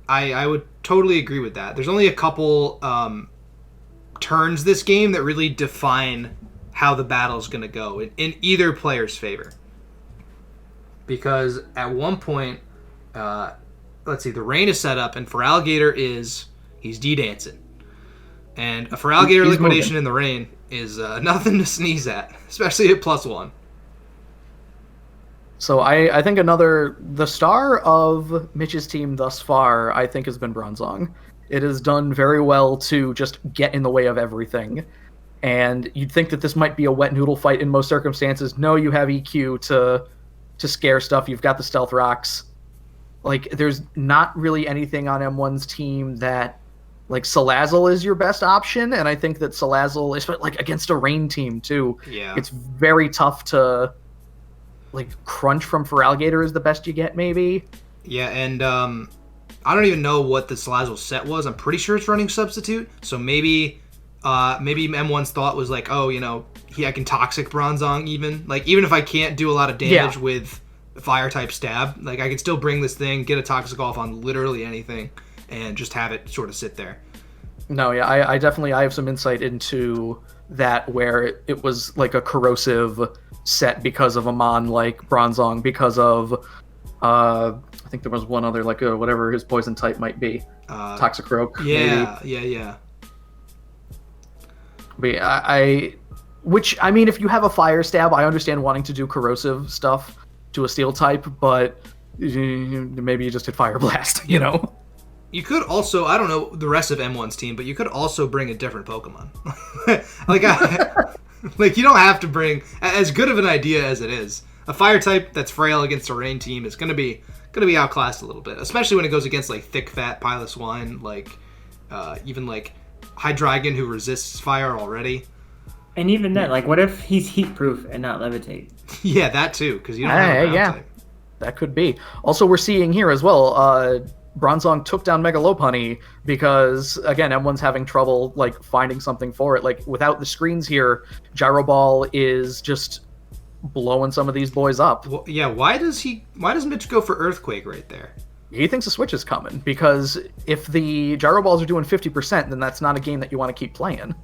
I would totally agree with that. There's only a couple turns this game that really define how the battle's going to go in either player's favor. Because at one point, let's see, the rain is set up, and for Alligator he's D-dancing. And a for Alligator liquidation in the rain is nothing to sneeze at, especially at +1. So I think the star of Mitch's team thus far, I think, has been Bronzong. It has done very well to just get in the way of everything. And you'd think that this might be a wet noodle fight in most circumstances. No, you have EQ to to scare stuff. You've got the stealth rocks. Like, there's not really anything on M1's team that, like, Salazzle is your best option, and I think that Salazzle is, like, against a rain team, too. Yeah. It's very tough to, like, Crunch from Feraligatr is the best you get, maybe. Yeah, and I don't even know what the Salazzle set was. I'm pretty sure it's running Substitute, so maybe M1's thought was like, oh, I can Toxic Bronzong even. Like, even if I can't do a lot of damage with Fire-type stab, like, I can still bring this thing, get a Toxic off on literally anything, and just have it sort of sit there. No, yeah, I definitely have some insight into that where it was like a corrosive set because of a mon like Bronzong, because of I think there was one other, like, whatever his poison type might be. Toxic Rogue. Yeah, maybe. yeah. But which, I mean, if you have a Fire Stab, I understand wanting to do corrosive stuff to a Steel type, but maybe you just hit Fire Blast, You could also, I don't know the rest of M1's team, but you could also bring a different Pokemon. Like, you don't have to bring, as good of an idea as it is, a Fire type that's frail against a Rain team is gonna be outclassed a little bit, especially when it goes against, like, thick, fat Piloswine, like, even, like, Hydreigon who resists fire already. And even then, like, what if he's heat proof and not levitate? Yeah, that too, because you don't have a ground type. That could be. Also, we're seeing here as well, Bronzong took down Megalopunny because, again, M1's having trouble, like, finding something for it. Like, without the screens here, Gyro Ball is just blowing some of these boys up. Well, yeah, why does Mitch go for Earthquake right there? He thinks a switch is coming, because if the Gyro Balls are doing 50%, then that's not a game that you want to keep playing.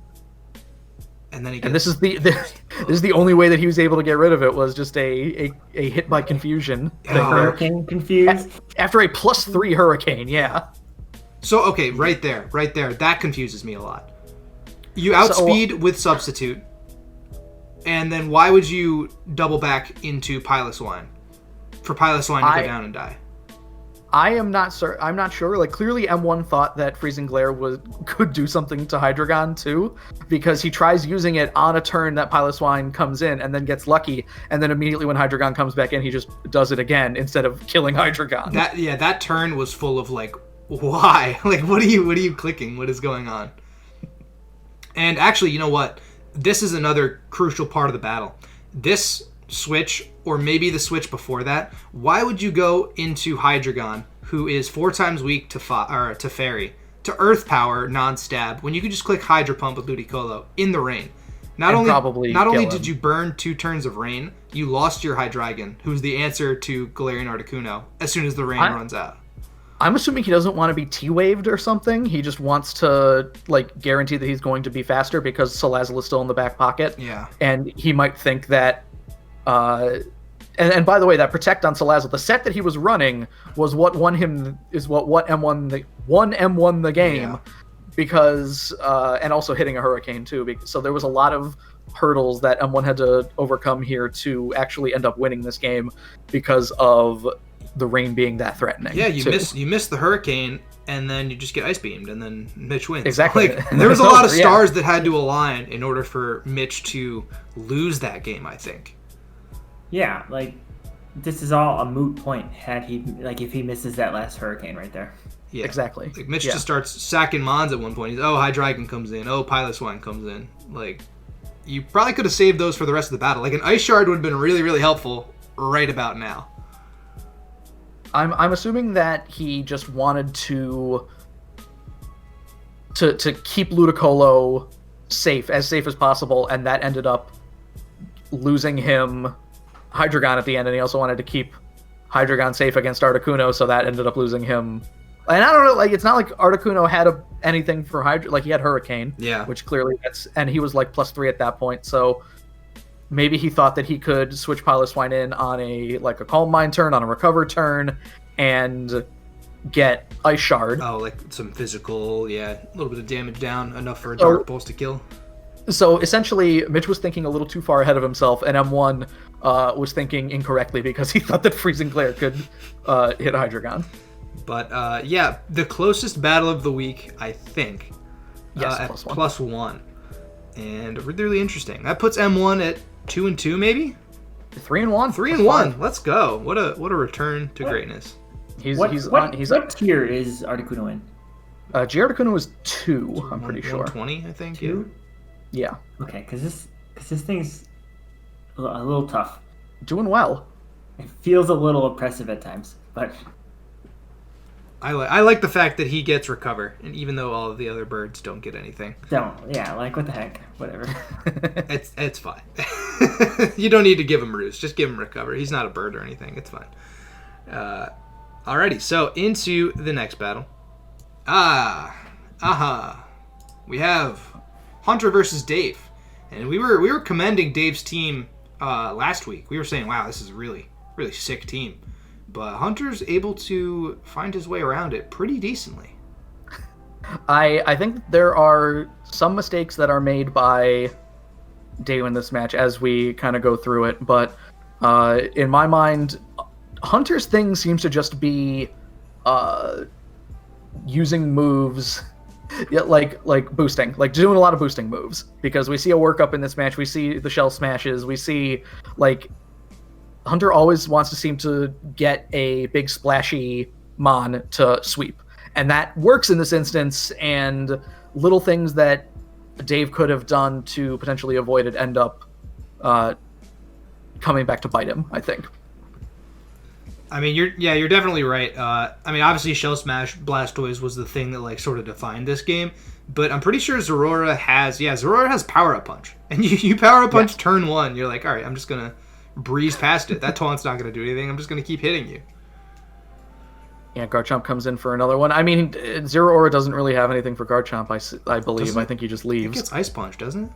And then this is the only way that he was able to get rid of it, was just a hit by confusion. Hurricane confused? After a +3 Hurricane, yeah. So, okay, right there, that confuses me a lot. You outspeed with Substitute, and then why would you double back into Piloswine? For Piloswine to go down and die? I'm not sure. Like, clearly M1 thought that Freezing Glare could do something to Hydreigon too, because he tries using it on a turn that Piloswine comes in and then gets lucky, and then immediately when Hydreigon comes back in, he just does it again instead of killing Hydreigon. That turn was full of, like, why? Like, what are you clicking? What is going on? And actually, you know what? This is another crucial part of the battle. This switch, or maybe the switch before that, why would you go into Hydreigon, who is 4 times weak to Fairy, to Earth Power non-stab, when you could just click Hydro Pump with Ludicolo in the rain? Not only did you burn 2 turns of rain, you lost your Hydreigon, who's the answer to Galarian Articuno, as soon as the rain runs out. I'm assuming he doesn't want to be T-waved or something. He just wants to, like, guarantee that he's going to be faster because Salazzle is still in the back pocket. Yeah. And he might think that and by the way, that Protect on Salazzle, the set that he was running was what won M1 the game, yeah. Because and also hitting a Hurricane too. So there was a lot of hurdles that M1 had to overcome here to actually end up winning this game because of the rain being that threatening. Yeah, you miss the Hurricane, and then you just get Ice Beamed, and then Mitch wins. Exactly. Like, there was a lot of stars that had to align in order for Mitch to lose that game, I think. Yeah, like, this is all a moot point if he misses that last Hurricane right there. Yeah, exactly. Like, Mitch just starts sacking Mons at one point. He's, Hydreigon comes in. Piloswine comes in. Like, you probably could have saved those for the rest of the battle. Like, an Ice Shard would have been really, really helpful right about now. I'm assuming that he just wanted to keep Ludicolo safe as possible, and that ended up losing him Hydreigon at the end, and he also wanted to keep Hydreigon safe against Articuno, so that ended up losing him. And I don't know, like, it's not like Articuno had anything for like, he had Hurricane, which clearly and he was like +3 at that point, so maybe he thought that he could switch Piloswine in on a Calm Mind turn, on a Recover turn, and get Ice Shard. Oh, like some physical, a little bit of damage down, enough for a Dark Pulse to kill. So essentially, Mitch was thinking a little too far ahead of himself, and M1 was thinking incorrectly because he thought that Freezing Glare could hit Hydreigon. But the closest battle of the week, I think, at +1. And really, really interesting. That puts M1 at 2-2, maybe? 3-1. 3-1. Let's go. What a return to greatness. What tier is Articuno in? G Articuno is 2. I'm pretty sure. 120, I think. 2? Yeah. Okay, because this thing's a little tough. Doing well. It feels a little oppressive at times, but I like the fact that he gets recover, and even though all of the other birds don't get anything. Like what the heck, whatever. It's fine. You don't need to give him roost, just give him recover. He's not a bird or anything. It's fine. Alrighty, so into the next battle. We have Hunter versus Dave, and we were commending Dave's team last week. We were saying, wow, this is a really sick team. But Hunter's able to find his way around it pretty decently. I think there are some mistakes that are made by Dave in this match as we kind of go through it. But in my mind, Hunter's thing seems to just be using moves, like boosting, like doing a lot of boosting moves. Because we see a workup in this match, we see the shell smashes, we see like Hunter always wants to seem to get a big splashy mon to sweep. And that works in this instance, and little things that Dave could have done to potentially avoid it end up coming back to bite him, I think. I mean, you're definitely right. I mean, obviously Shell Smash Blastoise was the thing that like sort of defined this game, but I'm pretty sure Zorora has Power Up Punch. And you Power Up Punch turn 1, you're like, all right, I'm just going to breeze past it. That taunt's not going to do anything. I'm just going to keep hitting you. Yeah, Garchomp comes in for another one. I mean, Zero Aura doesn't really have anything for Garchomp, I believe. I think he just leaves. It gets Ice Punch, doesn't it?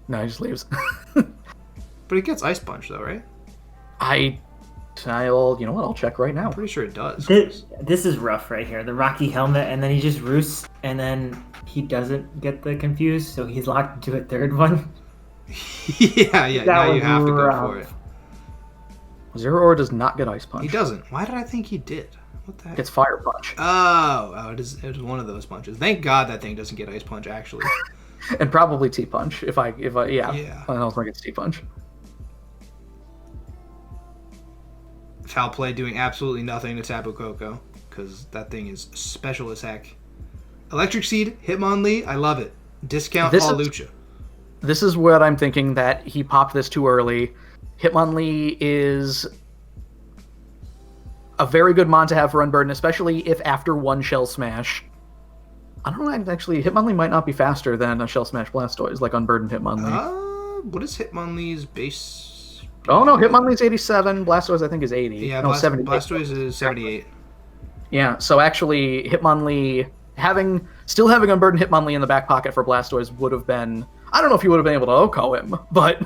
No, he just leaves. But it gets Ice Punch, though, right? I'll, you know what? I'll check right now. I'm pretty sure it does. This is rough right here. The Rocky Helmet, and then he just roosts, and then he doesn't get the confused, so he's locked into a third one. yeah. Now you have to go for it. Zero Aura does not get Ice Punch. He doesn't. Why did I think he did? What the heck? It's Fire Punch. Oh, it is one of those punches. Thank God that thing doesn't get Ice Punch, actually. And probably T Punch if I yeah. I don't think it's T Punch. Foul play doing absolutely nothing to Tapu Koko because that thing is special as heck. Electric Seed, Hitmonlee, I love it. Discount Lucha. This is what I'm thinking, that he popped this too early. Hitmonlee is a very good mon to have for Unburden, especially if after one Shell Smash. I don't know, actually, Hitmonlee might not be faster than a Shell Smash Blastoise, like Unburdened Hitmonlee. What is Hitmonlee's base? Oh no, Hitmonlee's 87, Blastoise I think is 80. Yeah, no, 78. Blastoise is 78. Yeah, so actually Hitmonlee, still having Unburdened Hitmonlee in the back pocket for Blastoise would have been, I don't know if he would have been able to OHKO him, but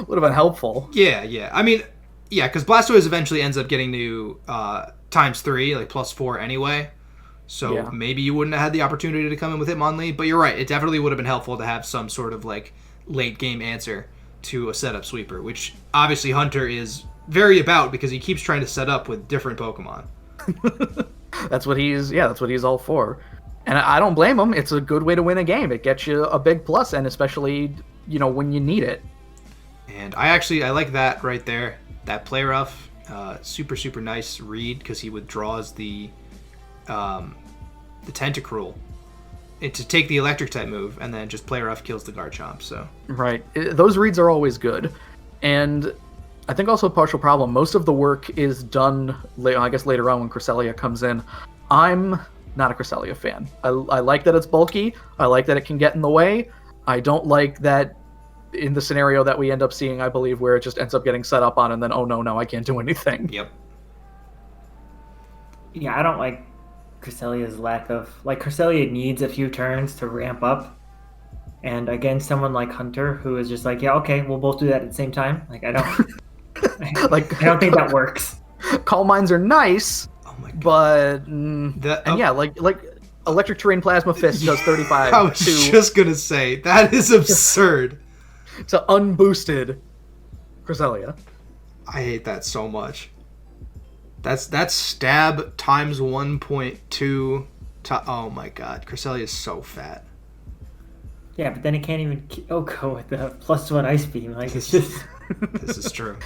would have been helpful. Yeah. I mean, yeah, because Blastoise eventually ends up getting to ×3, like +4 anyway. So maybe you wouldn't have had the opportunity to come in with Hitmonlee, but you're right. It definitely would have been helpful to have some sort of like late game answer to a setup sweeper, which obviously Hunter is very about because he keeps trying to set up with different Pokemon. That's what he's all for. And I don't blame him. It's a good way to win a game. It gets you a big plus, and especially, when you need it. And I like that right there. That play rough, super nice read because he withdraws the Tentacruel to take the electric type move, and then just play rough kills the Garchomp. So right, those reads are always good, and I think also a partial problem. Most of the work is done, I guess, later on when Cresselia comes in. I'm not a Cresselia fan. I like that it's bulky. I like that it can get in the way. I don't like that in the scenario that we end up seeing, I believe, where it just ends up getting set up on and then, oh no, I can't do anything. Yep. Yeah, I don't like Cresselia's lack of... Like, Cresselia needs a few turns to ramp up. And against someone like Hunter, who is just like, yeah, okay, we'll both do that at the same time. Like, I don't... I don't think that works. Calm Minds are nice, oh my God. But... like Electric Terrain Plasma Fist does 35 I was just gonna say, that is absurd. To unboosted Cresselia. I hate that so much. That's stab times 1.2 to... Oh my God, Cresselia is so fat. Yeah, but then it can't even go with the +1 ice beam. Like, it's just... This is true.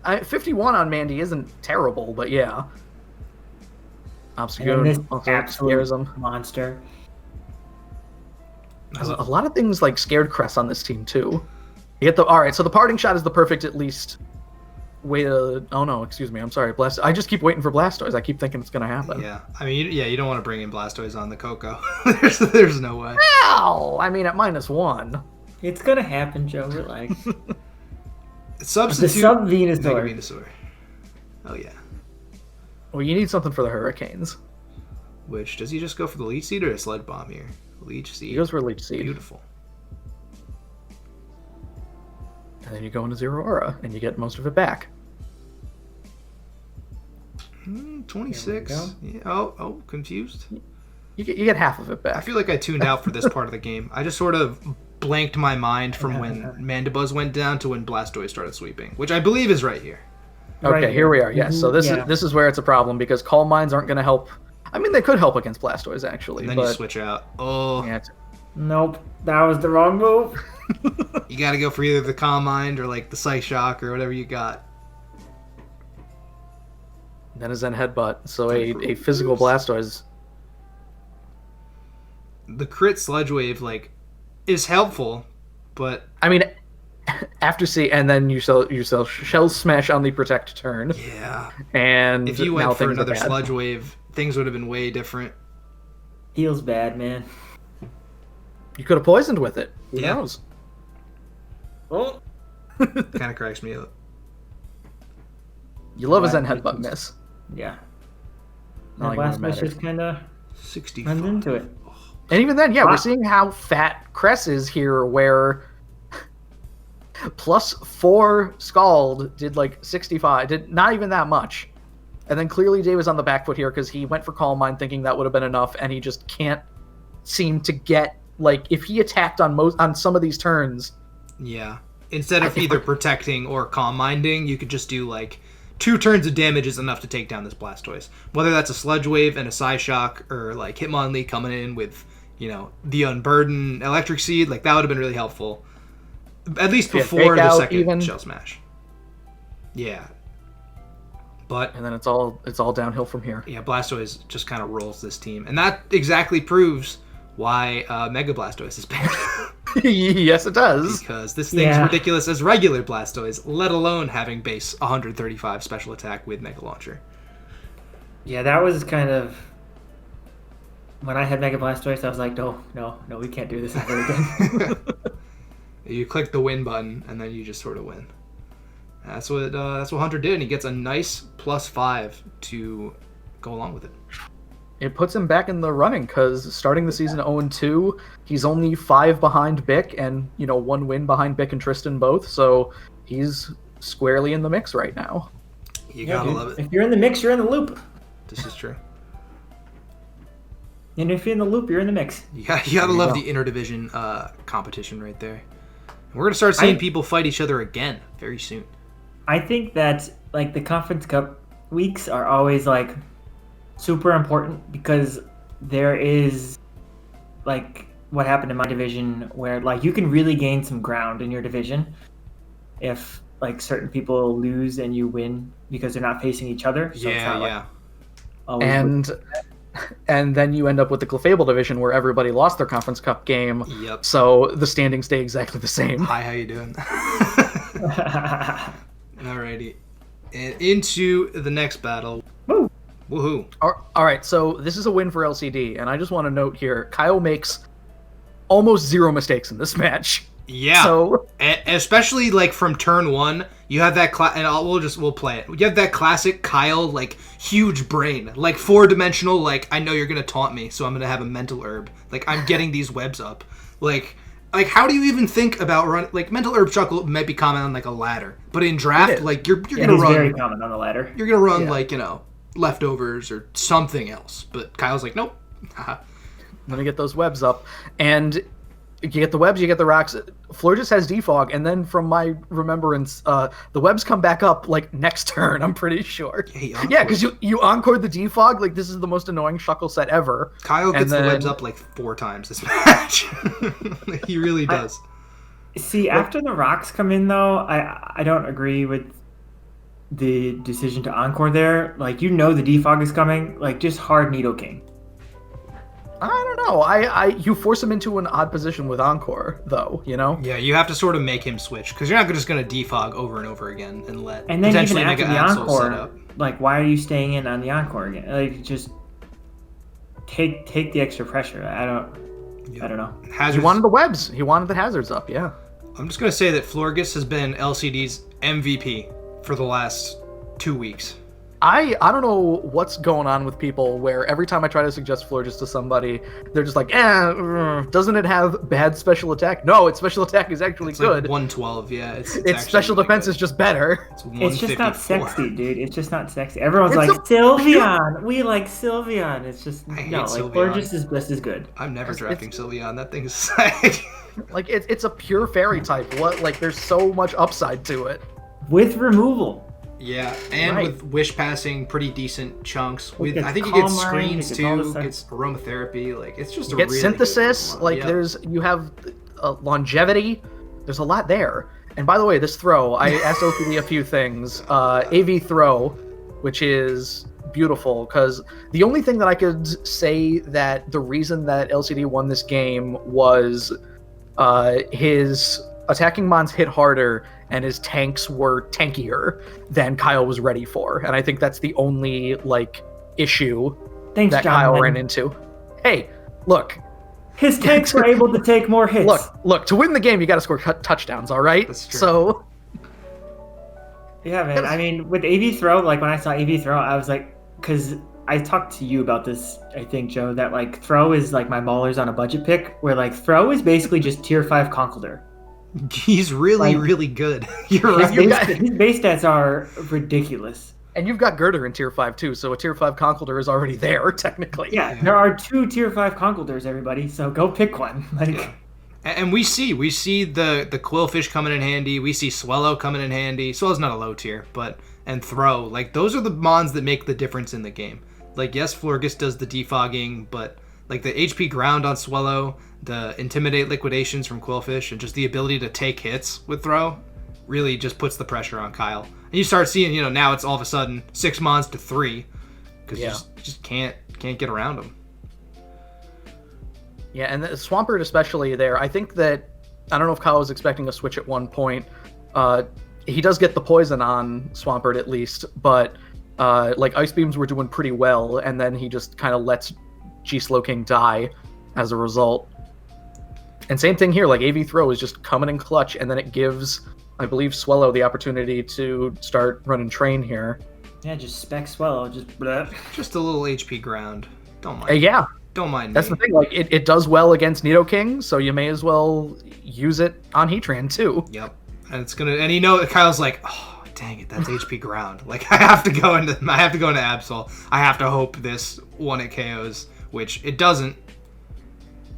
51 on Mandy isn't terrible, but yeah. And then this Obstagoon also scares absolute him. monster. There's a lot of things like scared Cress on this team too. You get the alright, so the parting shot is the perfect at least way to oh no, excuse me, I'm sorry, I just keep waiting for Blastoise. I keep thinking it's gonna happen. Yeah, I mean, you don't want to bring in Blastoise on the Coco. there's no way. Ow! I mean at -1. It's gonna happen, Joe. Relax. Substitute The sub Venusaur. Mega Venusaur. Oh yeah. Well, you need something for the Hurricanes. Which does he just go for the Leech Seed or a Sled Bomb here? Leech Seed. He goes for a Leech Seed. Beautiful. And then you go into Zero Aura, and you get most of it back. 26. Yeah. Oh, confused. You get half of it back. I feel like I tuned out for this part of the game. I just sort of blanked my mind from when Mandibuzz went down to when Blastoise started sweeping, which I believe is right here. Okay, Right here we are. Yes, so this Yeah. is where it's a problem because Calm Minds aren't going to help. I mean, they could help against Blastoise actually, And then but you switch out. Oh, yeah, Nope, that was the wrong move. you got to go for either the Calm Mind or like the Psych Shock or whatever you got. then a Zen Headbutt. So a physical Blastoise. The crit Sludge Wave like is helpful, but I mean, after C, and then you sell Shell Smash on the Protect turn, yeah. and If you now went for things are another bad. Sludge Wave, things would have been way different. Feels bad, man. You could have poisoned with it. Who Yeah. knows? Oh, Kind of cracks me up. You love a Zen Blastoise Headbutt is- miss. yeah. Not And like it would Blastoise matter. just kind of 65. runs into it. And even then, yeah, Wow. we're seeing how fat Cress is here, where +4 Scald did like 65, did not even that much. And then clearly Jay was on the back foot here because he went for Calm Mind thinking that would have been enough, and he just can't seem to get, like, if he attacked on some of these turns. Yeah. Instead of either protecting or calm minding, you could just do like 2 turns of damage is enough to take down this Blastoise. Whether that's a Sludge Wave and a Psyshock or like Hitmonlee coming in with, the Unburden Electric Seed, like that would have been really helpful. At least Yeah, before Fake the Out second even. Shell Smash. Yeah. But And then it's all downhill from here. yeah, Blastoise just kind of rolls this team. And that exactly proves why Mega Blastoise is banned. Yes, it does. Because this thing's Yeah. ridiculous as regular Blastoise, let alone having base 135 special attack with Mega Launcher. Yeah, that was kind of when I had Mega Blastoise. I was like, no, we can't do this ever again. You click the win button, and then you just sort of win. That's what Hunter did, and he gets a nice +5 to go along with it. It puts him back in the running because starting the season 0-2, he's only 5 behind Bick and 1 win behind Bick and Tristan both. So he's squarely in the mix right now. You Yeah, gotta dude. love it. If you're in the mix, you're in the loop. This is true. And if you're in the loop, you're in the mix. You gotta you love go. the interdivision competition right there. And we're gonna start seeing people fight each other again very soon. I think that like the Conference Cup weeks are always like super important because there is like what happened in my division where like you can really gain some ground in your division if like certain people lose and you win because they're not facing each other. So it's not, like, always And then you end up with the Clefable division where everybody lost their Conference Cup game. Yep. So the standings stay exactly the same. Hi, how you doing? Alrighty. And into the next battle. Woo. Woohoo. All right, so this is a win for LCD, and I just want to note here, Kyle makes almost 0 mistakes in this match. Yeah. So Especially like from turn 1, you have that we'll play it. You have that classic Kyle like huge brain, like 4-dimensional. Like I know you're gonna taunt me, so I'm gonna have a mental herb. Like I'm getting these webs up. Like how do you even think about run? Like mental herb chuckle might be common on like a ladder, but in draft, like you're yeah, gonna he's run. very common on the ladder. You're gonna run Yeah. like leftovers or something else. But Kyle's like, nope. let me get those webs up. And You get the webs, you get the rocks. Fleur just has defog, and then from my remembrance, the webs come back up like next turn. I'm pretty sure. Yeah, because you encored the defog. Like this is the most annoying shuckle set ever. Kyle gets the webs up like 4 times this match. He really does. See, after the rocks come in, though, I don't agree with the decision to encore there. Like, the defog is coming. Like, just hard Needle King. I don't know. You force him into an odd position with encore, though. Yeah, you have to sort of make him switch because you're not just going to defog over and over again and let and then potentially even make after an the Axel encore, setup. Like, why are you staying in on the encore again? Like, just take the extra pressure. I don't know. He wanted the webs. He wanted the hazards up. Yeah. I'm just going to say that Florgus has been LCD's MVP for the last 2 weeks. I don't know what's going on with people where every time I try to suggest Florgus to somebody, they're just like, doesn't it have bad special attack? No, its special attack is actually good. Like 112, yeah. Its special really defense good. is just better. It's just not sexy, dude. It's just not sexy. Everyone's like, Sylveon! We like Sylveon. It's just, Florgus is just as good. I'm never drafting Sylveon. That thing is sick. Like, it's a pure fairy type. There's so much upside to it. With removal. Yeah, and with wish passing, pretty decent chunks. I think you get screens too. Gets aromatherapy. Like it's just you get really synthesis. You have longevity. There's a lot there. And by the way, this throw, I asked OPD a few things. AV throw, which is beautiful because the only thing that I could say that the reason that LCD won this game was his attacking mons hit harder and his tanks were tankier than Kyle was ready for. And I think that's the only, issue that Kyle ran into. Hey, look. His tanks were able to take more hits. Look, to win the game, you got to score touchdowns, all right? That's true. So... Yeah, man. I mean, with AV Throw, when I saw AV Throw, I was like... Because I talked to you about this, I think, Joe, that, Throw is, my ballers on a budget pick, where, Throw is basically just tier 5 Conkeldurr. He's really, really good. You're right. His base stats are ridiculous. And you've got Girder in tier 5 too, so a tier 5 Conkeldurr is already there, technically. Yeah, there are 2 tier 5 Conkeldurrs, everybody, so go pick one. And we see the Quillfish coming in handy. We see Swellow coming in handy. Swellow's not a low tier, and Throw. Those are the mons that make the difference in the game. Yes, Florgus does the defogging, but the HP ground on Swellow, the Intimidate liquidations from Quillfish, and just the ability to take hits with Throw really just puts the pressure on Kyle. And you start seeing, now it's all of a sudden 6 mons to 3 because you just can't get around them. Yeah, and the Swampert especially there. I think that, I don't know if Kyle was expecting a switch at one point. He does get the poison on Swampert at least, but Ice Beams were doing pretty well, and then he just kind of lets G-Slowking die as a result. And same thing here, AV Throw is just coming in clutch, and then it gives, I believe, Swellow the opportunity to start running train here. Yeah, just spec Swellow, just bleh. Just a little HP ground. Don't mind. Yeah. Don't mind That's me. the thing, it does well against Nidoking, so you may as well use it on Heatran too. Yep. And Kyle's like, oh, dang it, that's HP ground. I have to go into Absol. I have to hope this one it KOs, which it doesn't.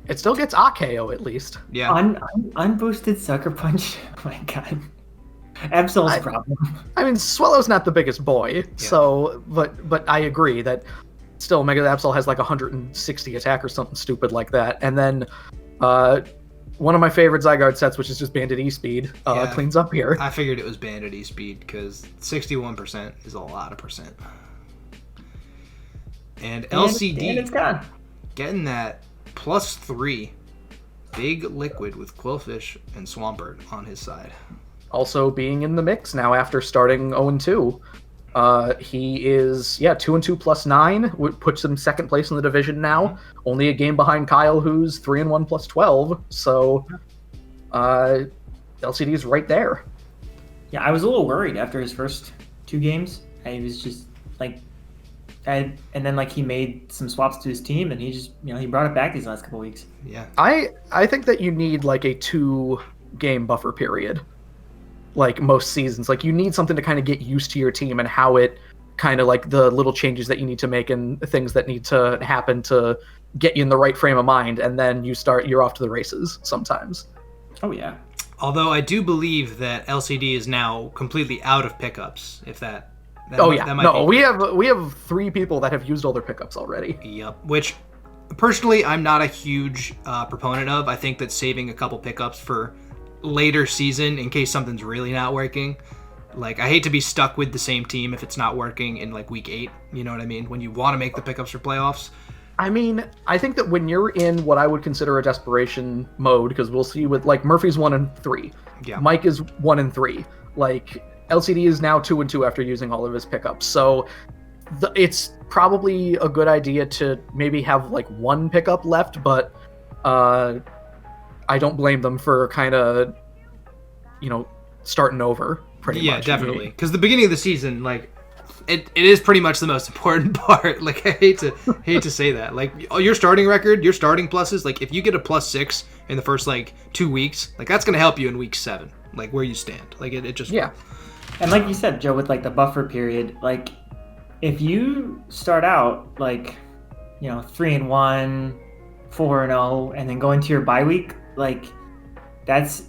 It still gets a KO at least. Yeah. Unboosted Sucker Punch. Oh my god. Absol's problem. I mean, Swellow's not the biggest boy, so but I agree that still Mega Absol has 160 attack or something stupid like that. And then one of my favorite Zygarde sets, which is just Bandit E-Speed, cleans up here. I figured it was Bandit E-Speed because 61% is a lot of percent. And LCD it's gone. Getting that +3 big liquid with Quillfish and Swampert on his side. Also being in the mix now after starting 0-2. He is 2-2 +9, puts him second place in the division now. Only a game behind Kyle, who's 3-1 +12. So LCD is right there. Yeah, I was a little worried after his first 2 games. He was just and then he made some swaps to his team, and he just he brought it back these last couple weeks. Yeah, I think that you need a 2-game buffer period. Most seasons, you need something to kind of get used to your team and how it kind of the little changes that you need to make and things that need to happen to get you in the right frame of mind, and then you're off to the races sometimes. Oh yeah. Although I do believe that LCD is now completely out of pickups. If that we have 3 people that have used all their pickups already. Yep. Which, personally, I'm not a huge proponent of. I think that saving a couple pickups for later season in case something's really not working. Like, I hate to be stuck with the same team if it's not working in like week 8. You know what I mean? When you want to make the pickups for playoffs. I mean, I think that when you're in what I would consider a desperation mode, because we'll see with like Murphy's 1-3, yeah. Mike is 1-3, like LCD is now 2-2 after using all of his pickups. So it's probably a good idea to maybe have like 1 pickup left, but I don't blame them for kind of, starting over pretty much. Yeah, definitely. Because the beginning of the season, like, it is pretty much the most important part. Like, I hate to say that. Like, your starting record, your starting pluses, like, if you get a +6 in the first, like, 2 weeks, like, that's going to help you in week 7, like, where you stand. Like, it just... Yeah. And like you said, Joe, with, like, the buffer period, like, if you start out, like, 3-1, 4-0, and then go into your bye week, like, that's...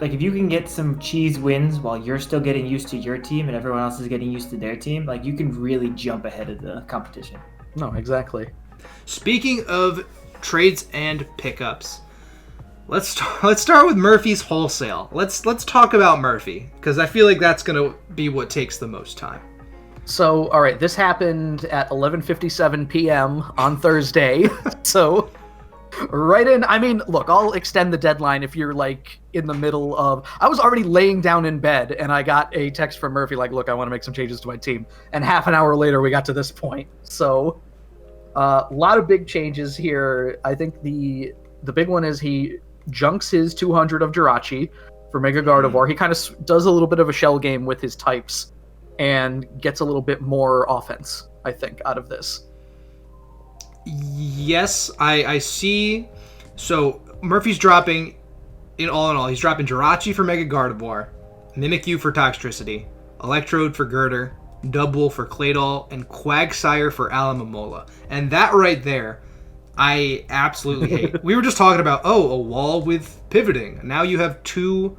Like, if you can get some cheese wins while you're still getting used to your team and everyone else is getting used to their team, like, you can really jump ahead of the competition. No, exactly. Speaking of trades and pickups, let's start with Murphy's wholesale. Let's talk about Murphy, because I feel like that's going to be what takes the most time. So, all right, this happened at 11:57 p.m. on Thursday. So... Right in. I mean, look, I'll extend the deadline if you're like in the middle of. I was already laying down in bed and I got a text from Murphy like, "Look, I want to make some changes to my team." And half an hour later, we got to this point. So, a lot of big changes here. I think the big one is he junks his 200 of Jirachi for Mega Gardevoir. He kind of does a little bit of a shell game with his types and gets a little bit more offense, I think, out of this. Yes, I see. So Murphy's dropping, in all, he's dropping Jirachi for Mega Gardevoir, Mimikyu for Toxtricity, Electrode for Girder, Dubwool for Claydol, and Quagsire for Alamomola. And that right there, I absolutely hate. We were just talking about, a wall with pivoting. Now you have 2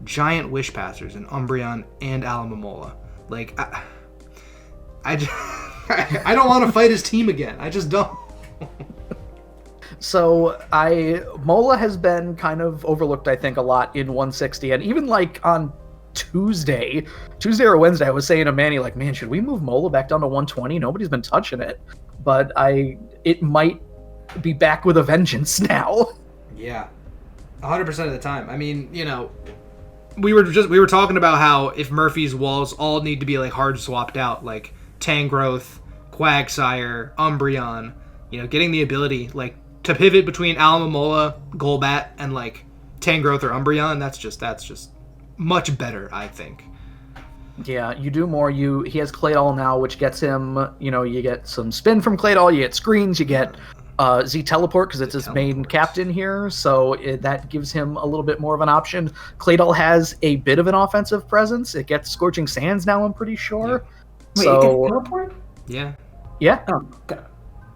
giant Wish Passers in Umbreon and Alamomola. Like, I don't want to fight his team again. I just don't. So Mola has been kind of overlooked, I think, a lot in 160, and even like on Tuesday or Wednesday, I was saying to Manny, like, man, should we move Mola back down to 120? Nobody's been touching it, but it might be back with a vengeance now. Yeah, 100% of the time. I mean, we were talking about how if Murphy's walls all need to be like hard swapped out, like Tangrowth, Quagsire, Umbreon. Getting the ability, like, to pivot between Alamomola, Golbat, and, like, Tangrowth or Umbreon, that's just much better, I think. Yeah, you do more. He has Claydol now, which gets him, you get some spin from Claydol, you get screens, you get Z-Teleport, because it's his main captain here, so that gives him a little bit more of an option. Claydol has a bit of an offensive presence. It gets Scorching Sands now, I'm pretty sure. Yeah. Wait, so, it gets Teleport? Yeah. Yeah. Oh, God.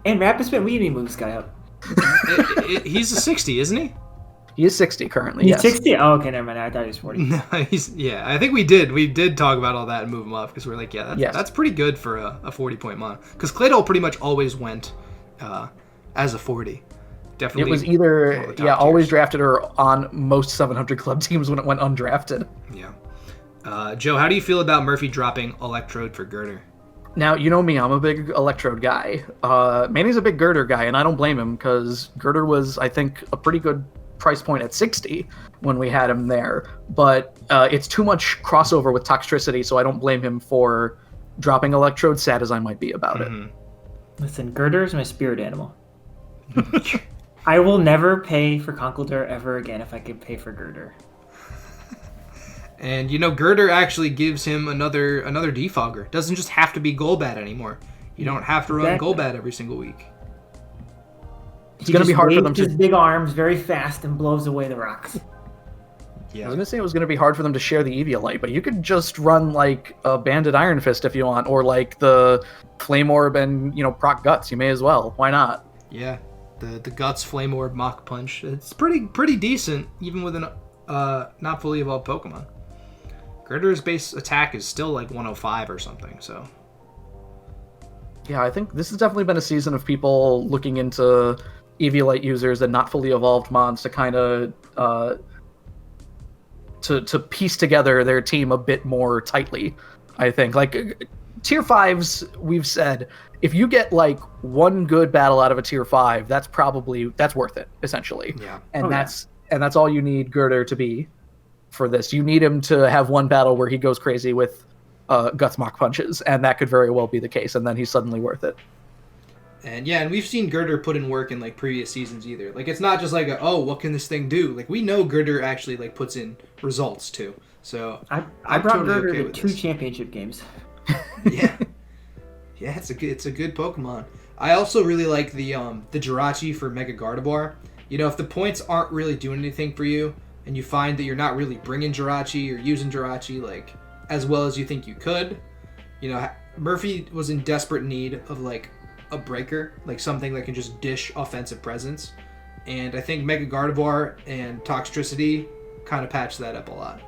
And Rapid Spin, we need to move this guy up. He's a 60, isn't he? He is 60 currently. He's yes. 60? Oh, okay, never mind. I thought he was 40. No, I think we did talk about all that and move him up because we're like, that's pretty good for a 40-point mon. Because Claydol pretty much always went as a 40. Definitely. It was either always drafted or on most 700 club teams when it went undrafted. Yeah. Joe, how do you feel about Murphy dropping Electrode for Girder? Now, you know me, I'm a big Electrode guy. Manny's a big Girder guy, and I don't blame him, because Girder was, I think, a pretty good price point at 60 when we had him there. But it's too much crossover with Toxtricity, so I don't blame him for dropping Electrode, sad as I might be about it. Listen, Girder is my spirit animal. I will never pay for Conkeldurr ever again if I could pay for Girder. And Girder actually gives him another defogger. Doesn't just have to be Golbat anymore. You don't have to run Golbat every single week. It's going to be hard for them to... his big arms very fast and blows away the rocks. Yeah. I was going to say it was going to be hard for them to share the Eviolite, but you could just run like a Banded Iron Fist if you want, or like the Flame Orb and, Proc Guts. You may as well. Why not? Yeah, the Guts Flame Orb Mach Punch. It's pretty decent, even with an not fully evolved Pokemon. Girder's base attack is still like 105 or something, so... Yeah, I think this has definitely been a season of people looking into Eviolite users and not fully evolved mons to kind of to piece together their team a bit more tightly. I think like tier 5s, we've said if you get like one good battle out of a tier 5, that's worth it essentially. Yeah, and that's all you need Girder to be for this. You need him to have one battle where he goes crazy with Guts Mach Punches, and that could very well be the case, and then he's suddenly worth it. And yeah, and we've seen Girder put in work in like previous seasons either. Like it's not just like what can this thing do? Like we know Girder actually like puts in results too. So I brought totally Girder to 2 championship games. Yeah, yeah, it's a good Pokemon. I also really like the Jirachi for Mega Gardevoir. You know, if the points aren't really doing anything for you, and you find that you're not really bringing Jirachi or using Jirachi like as well as you think you could, you know, Murphy was in desperate need of like a breaker, like something that can just dish offensive presence, and I think Mega Gardevoir and Toxtricity kind of patch that up a lot.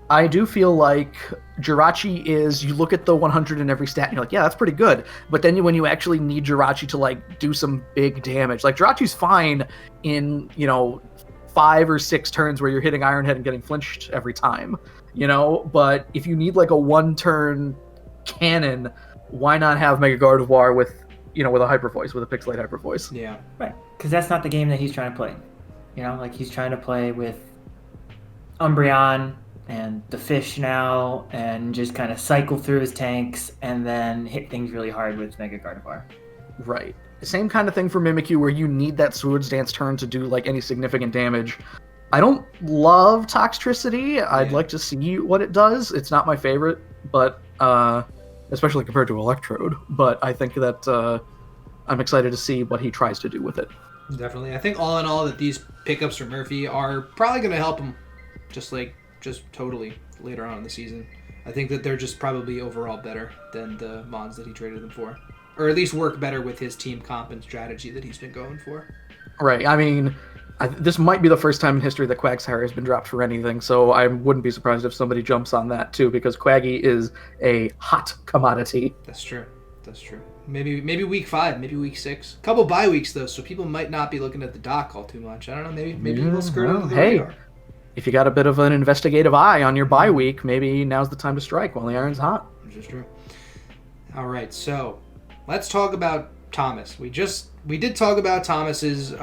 I do feel like Jirachi is, you look at the 100 in every stat and you're like, yeah, that's pretty good. But then when you actually need Jirachi to like do some big damage, like Jirachi's fine in, 5 or 6 turns where you're hitting Iron Head and getting flinched every time, but if you need like a 1-turn cannon, why not have Mega Gardevoir with a Hyper Voice, with a Pixelate Hyper Voice? Yeah. Right. Because that's not the game that he's trying to play. Like he's trying to play with Umbreon and the fish now and just kind of cycle through his tanks and then hit things really hard with Mega Gardevoir. Right. Same kind of thing for Mimikyu where you need that Swords Dance turn to do like any significant damage. I don't love Toxtricity. I'd like to see what it does. It's not my favorite, but especially compared to Electrode. But I think that I'm excited to see what he tries to do with it. Definitely. I think all in all that these pickups from Murphy are probably going to help him just totally later on in the season. I think that they're just probably overall better than the mons that he traded them for. Or at least work better with his team comp and strategy that he's been going for. Right. I mean, this might be the first time in history that Quagsire has been dropped for anything, so I wouldn't be surprised if somebody jumps on that too, because Quaggy is a hot commodity. That's true. Maybe week 5, maybe week 6. Couple bye weeks though, so people might not be looking at the doc all too much. I don't know. Maybe we'll skirt over the radar. If you got a bit of an investigative eye on your bye week, maybe now's the time to strike while the iron's hot. Which is true. All right, so let's talk about Thomas. We did talk about Thomas's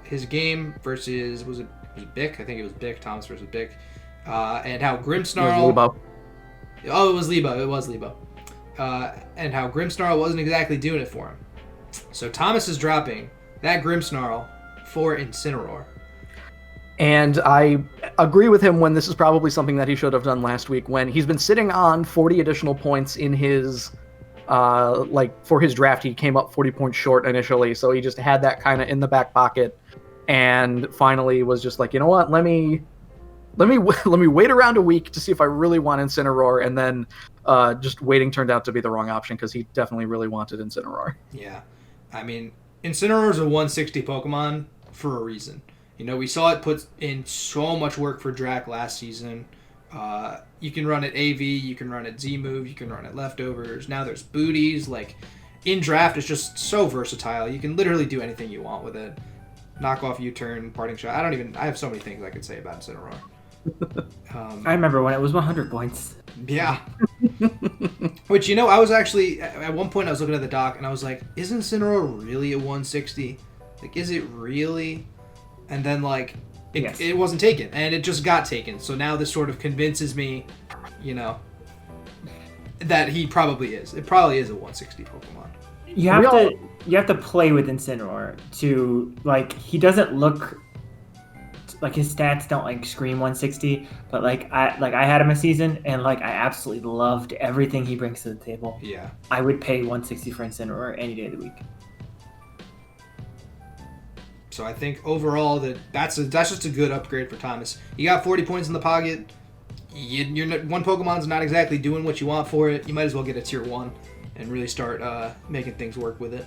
his game versus was it Bick? I think it was Bick. Thomas versus Bick, and how Grimmsnarl. It was Lebo. Oh, it was Lebo. It was Lebo. And how Grimmsnarl wasn't exactly doing it for him. So Thomas is dropping that Grimmsnarl for Incineroar. And I agree with him when this is probably something that he should have done last week, when he's been sitting on 40 additional points in his, for his draft. He came up 40 points short initially, so he just had that kind of in the back pocket, and finally was just like, you know what, let me wait around a week to see if I really want Incineroar, and then just waiting turned out to be the wrong option, because he definitely really wanted Incineroar. Yeah. I mean, Incineroar is a 160 Pokemon for a reason. We saw it put in so much work for Drac last season. You can run it AV, you can run it Z-Move, you can run it Leftovers. Now there's Booties. Like, in draft, it's just so versatile. You can literally do anything you want with it. Knock off U-turn, parting shot. I have so many things I could say about Incineroar. I remember when it was 100 points. Yeah. Which, I was actually, at one point I was looking at the doc and I was like, is Incineroar really a 160? Like, is it really? And then, yes. It wasn't taken, and it just got taken. So now this sort of convinces me, that he probably is. It probably is a 160 Pokemon. You have to play with Incineroar to, he doesn't look, his stats don't, scream 160, but, I had him a season, and, I absolutely loved everything he brings to the table. Yeah. I would pay 160 for Incineroar any day of the week. So I think overall that's just a good upgrade for Thomas. You got 40 points in the pocket. One Pokemon's not exactly doing what you want for it. You might as well get a tier 1 and really start making things work with it.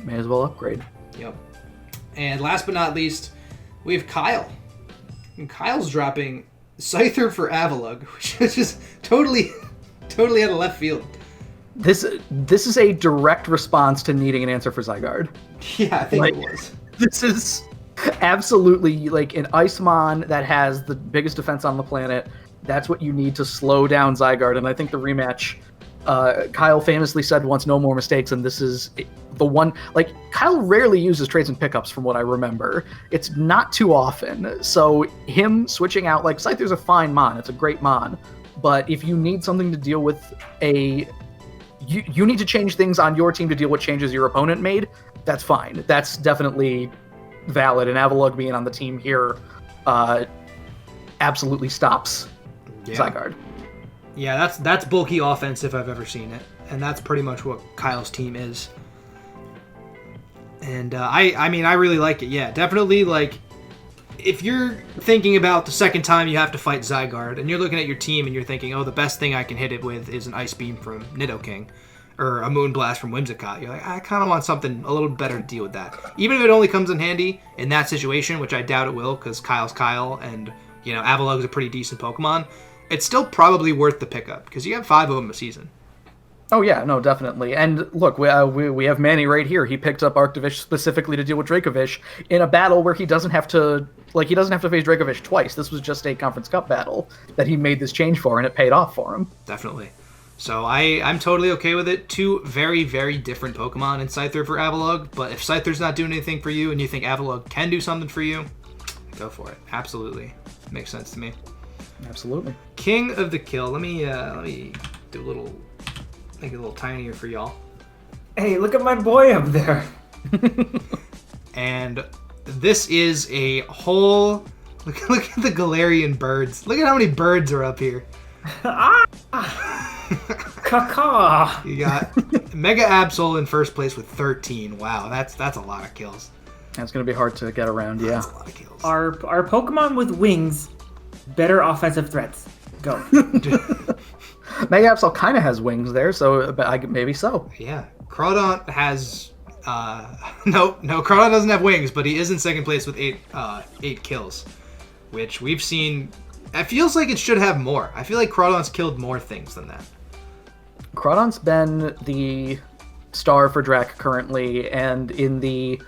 May as well upgrade. Yep. And last but not least, we have Kyle. And Kyle's dropping Scyther for Avalugg, which is just totally out of left field. This is a direct response to needing an answer for Zygarde. Yeah, I think it was. This is absolutely like an Icemon that has the biggest defense on the planet. That's what you need to slow down Zygarde, and I think the rematch, Kyle famously said once, no more mistakes, and this is the one. Like, Kyle rarely uses trades and pickups from what I remember. It's not too often, so him switching out, like, Scyther's a fine Mon, it's a great Mon, but if you need something to deal with you need to change things on your team to deal with changes your opponent made, that's fine. That's definitely valid, and Avalugg being on the team here absolutely stops Zygarde. Yeah, that's bulky offense if I've ever seen it, and that's pretty much what Kyle's team is. And I mean, I really like it. Yeah, definitely. Like, if you're thinking about the second time you have to fight Zygarde, and you're looking at your team and you're thinking, oh, the best thing I can hit it with is an Ice Beam from Nidoking, or a Moonblast from Whimsicott, you're like, I kind of want something a little better to deal with that. Even if it only comes in handy in that situation, which I doubt it will, because Kyle's Kyle, and Avalugg's a pretty decent Pokemon. It's still probably worth the pickup, because you have 5 of them a season. Oh yeah, no, definitely. And look, we have Manny right here. He picked up Arctovish specifically to deal with Dracovish in a battle where he doesn't have to face Dracovish twice. This was just a Conference Cup battle that he made this change for, and it paid off for him. Definitely. So I'm totally okay with it. 2 very, very different Pokemon in Scyther for Avalugg, but if Scyther's not doing anything for you and you think Avalugg can do something for you, go for it. Absolutely. Makes sense to me. Absolutely. King of the Kill. Let me do make it a little tinier for y'all. Hey, look at my boy up there. And this is a whole look at the Galarian birds. Look at how many birds are up here. Caca. You got Mega Absol in first place with 13. Wow, that's a lot of kills. That's gonna be hard to get around. Yeah. That's a lot of kills. Our Pokemon with wings, better offensive threats. Go. Mega Absol kind of has wings there, so maybe so. Yeah. Crawdaunt has no, Crawdaunt doesn't have wings, but he is in second place with 8 kills, which we've seen. It feels like it should have more. I feel like Crawdaunt's killed more things than that. Crawdaunt's been the star for Drac currently, and in the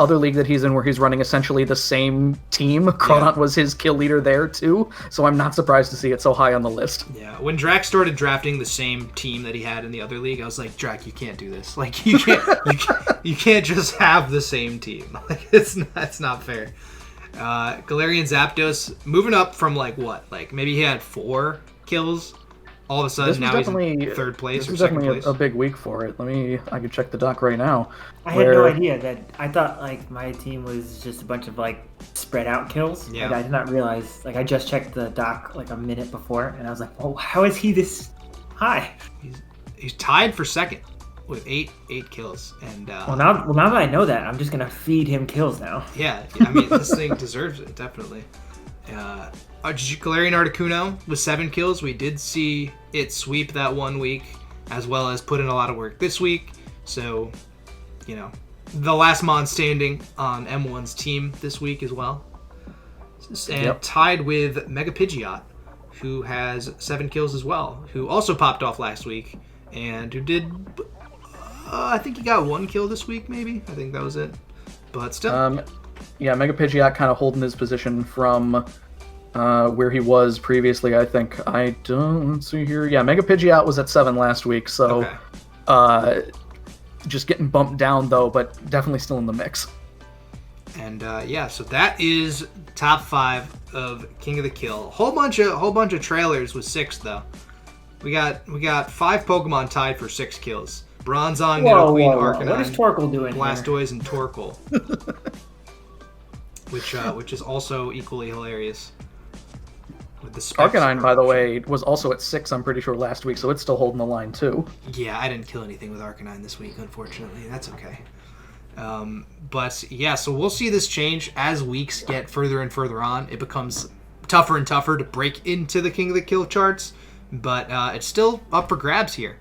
other league that he's in where he's running essentially the same team, Crawdaunt was his kill leader there too, so I'm not surprised to see it so high on the list. Yeah, when Drac started drafting the same team that he had in the other league, I was like, Drac, you can't do this. Like, you can't just have the same team. Like, it's not fair. Galarian Zapdos moving up from maybe he had 4 kills. All of a sudden now he's in third place or second place. This is definitely a big week for it. I can check the doc right now. I had no idea that. I thought my team was just a bunch of spread out kills. Yeah. I did not realize. I just checked the doc a minute before, and I was like, "Oh, how is he this high?" He's tied for second with 8 kills. And well, now that I know that, I'm just gonna feed him kills now. Yeah, I mean this thing deserves it definitely. Galarian Articuno with 7 kills. We did see it sweep that one week, as well as put in a lot of work this week. So, the last Mon standing on M1's team this week as well. And tied with Mega Pidgeot, who has 7 kills as well, who also popped off last week, and who did, I think he got 1 kill this week, maybe? I think that was it. But still. Mega Pidgeot kind of holding his position from where he was previously, I think. Let's see here. Yeah, Mega Pidgeot was at 7 last week, so just getting bumped down though, but definitely still in the mix. And so that is top 5 of King of the Kill. Whole bunch of trailers with 6 though. We got 5 Pokemon tied for 6 kills. Bronzong, Nidoqueen, Arcanine, what is Torkoal doing Blastoise, and Torkoal. which is also equally hilarious. Arcanine, by the way, was also at 6, I'm pretty sure, last week, so it's still holding the line, too. Yeah, I didn't kill anything with Arcanine this week, unfortunately. That's okay. So we'll see this change as weeks get further and further on. It becomes tougher and tougher to break into the King of the Kill charts, but it's still up for grabs here,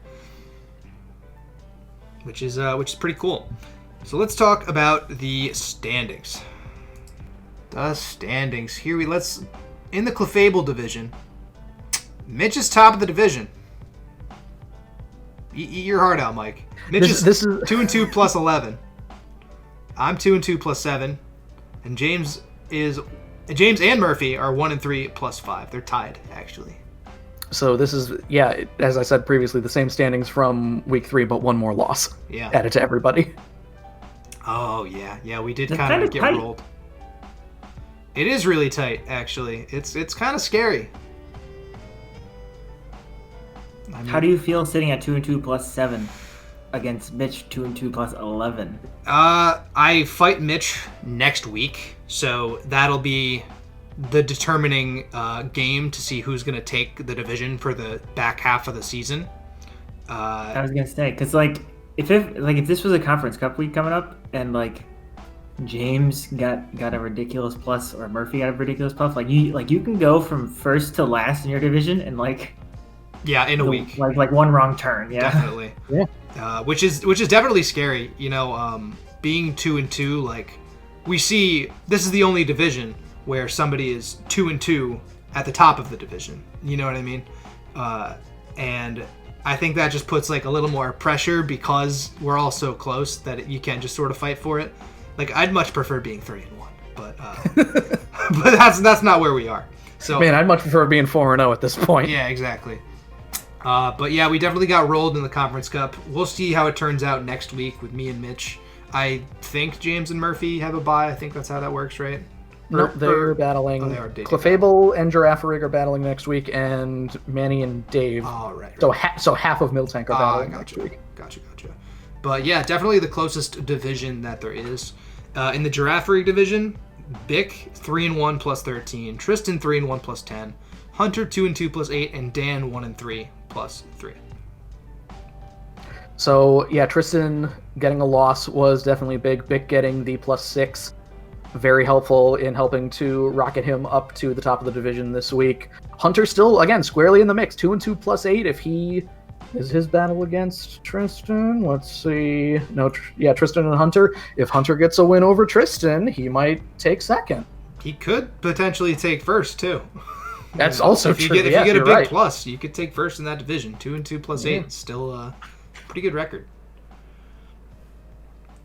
which is pretty cool. So let's talk about the standings. The standings. In the Clefable division, Mitch is top of the division. Eat your heart out, Mike. Mitch is 2-2 plus 11. I'm 2-2 plus 7. And James and Murphy are 1-3 plus 5. They're tied, actually. So this is, as I said previously, the same standings from week 3, but one more loss. Yeah. Added to everybody. Oh, yeah. Yeah, we did That's kind of kinda get tight. rolled. It is really tight, actually. It's kind of scary. I mean, How do you feel sitting at 2-2 plus 7 against Mitch 2-2 plus 11? I fight Mitch next week, so that'll be the determining game to see who's going to take the division for the back half of the season. I was gonna say, because if this was a conference cup week coming up and James got a ridiculous plus or Murphy got a ridiculous plus, you can go from first to last in your division and in a week, like one wrong turn. Yeah, definitely. Yeah. Which is definitely scary. Being 2-2, we see this is the only division where somebody is 2-2 at the top of the division. You know what I mean? And I think that just puts a little more pressure because we're all so close that you can just sort of fight for it. I'd much prefer being 3-1, but but that's not where we are. So Man, I'd much prefer being 4-0 at this point. yeah, exactly. But yeah, we definitely got rolled in the Conference Cup. We'll see how it turns out next week with me and Mitch. I think James and Murphy have a bye. I think that's how that works, right? No, they're battling. they are. Clefable and Giraffarig are battling next week, and Manny and Dave. Oh, right. So half of Miltank are battling next week. Gotcha. But yeah, definitely the closest division that there is. In the Giraffarig division, Bick 3-1 plus 13, Tristan 3-1 plus 10, Hunter 2-2 plus 8, and Dan 1-3 plus 3. So yeah, Tristan getting a loss was definitely big. Bick getting the plus 6, very helpful in helping to rocket him up to the top of the division this week. Hunter still, again, squarely in the mix, 2-2 plus 8. If he is his battle against Tristan, let's see. No, Tristan and Hunter. If Hunter gets a win over Tristan, he might take second. He could potentially take first too. That's also if you true. Get, if yes, you get a you're big right. plus, you could take first in that division. 2-2 plus 8, still a pretty good record.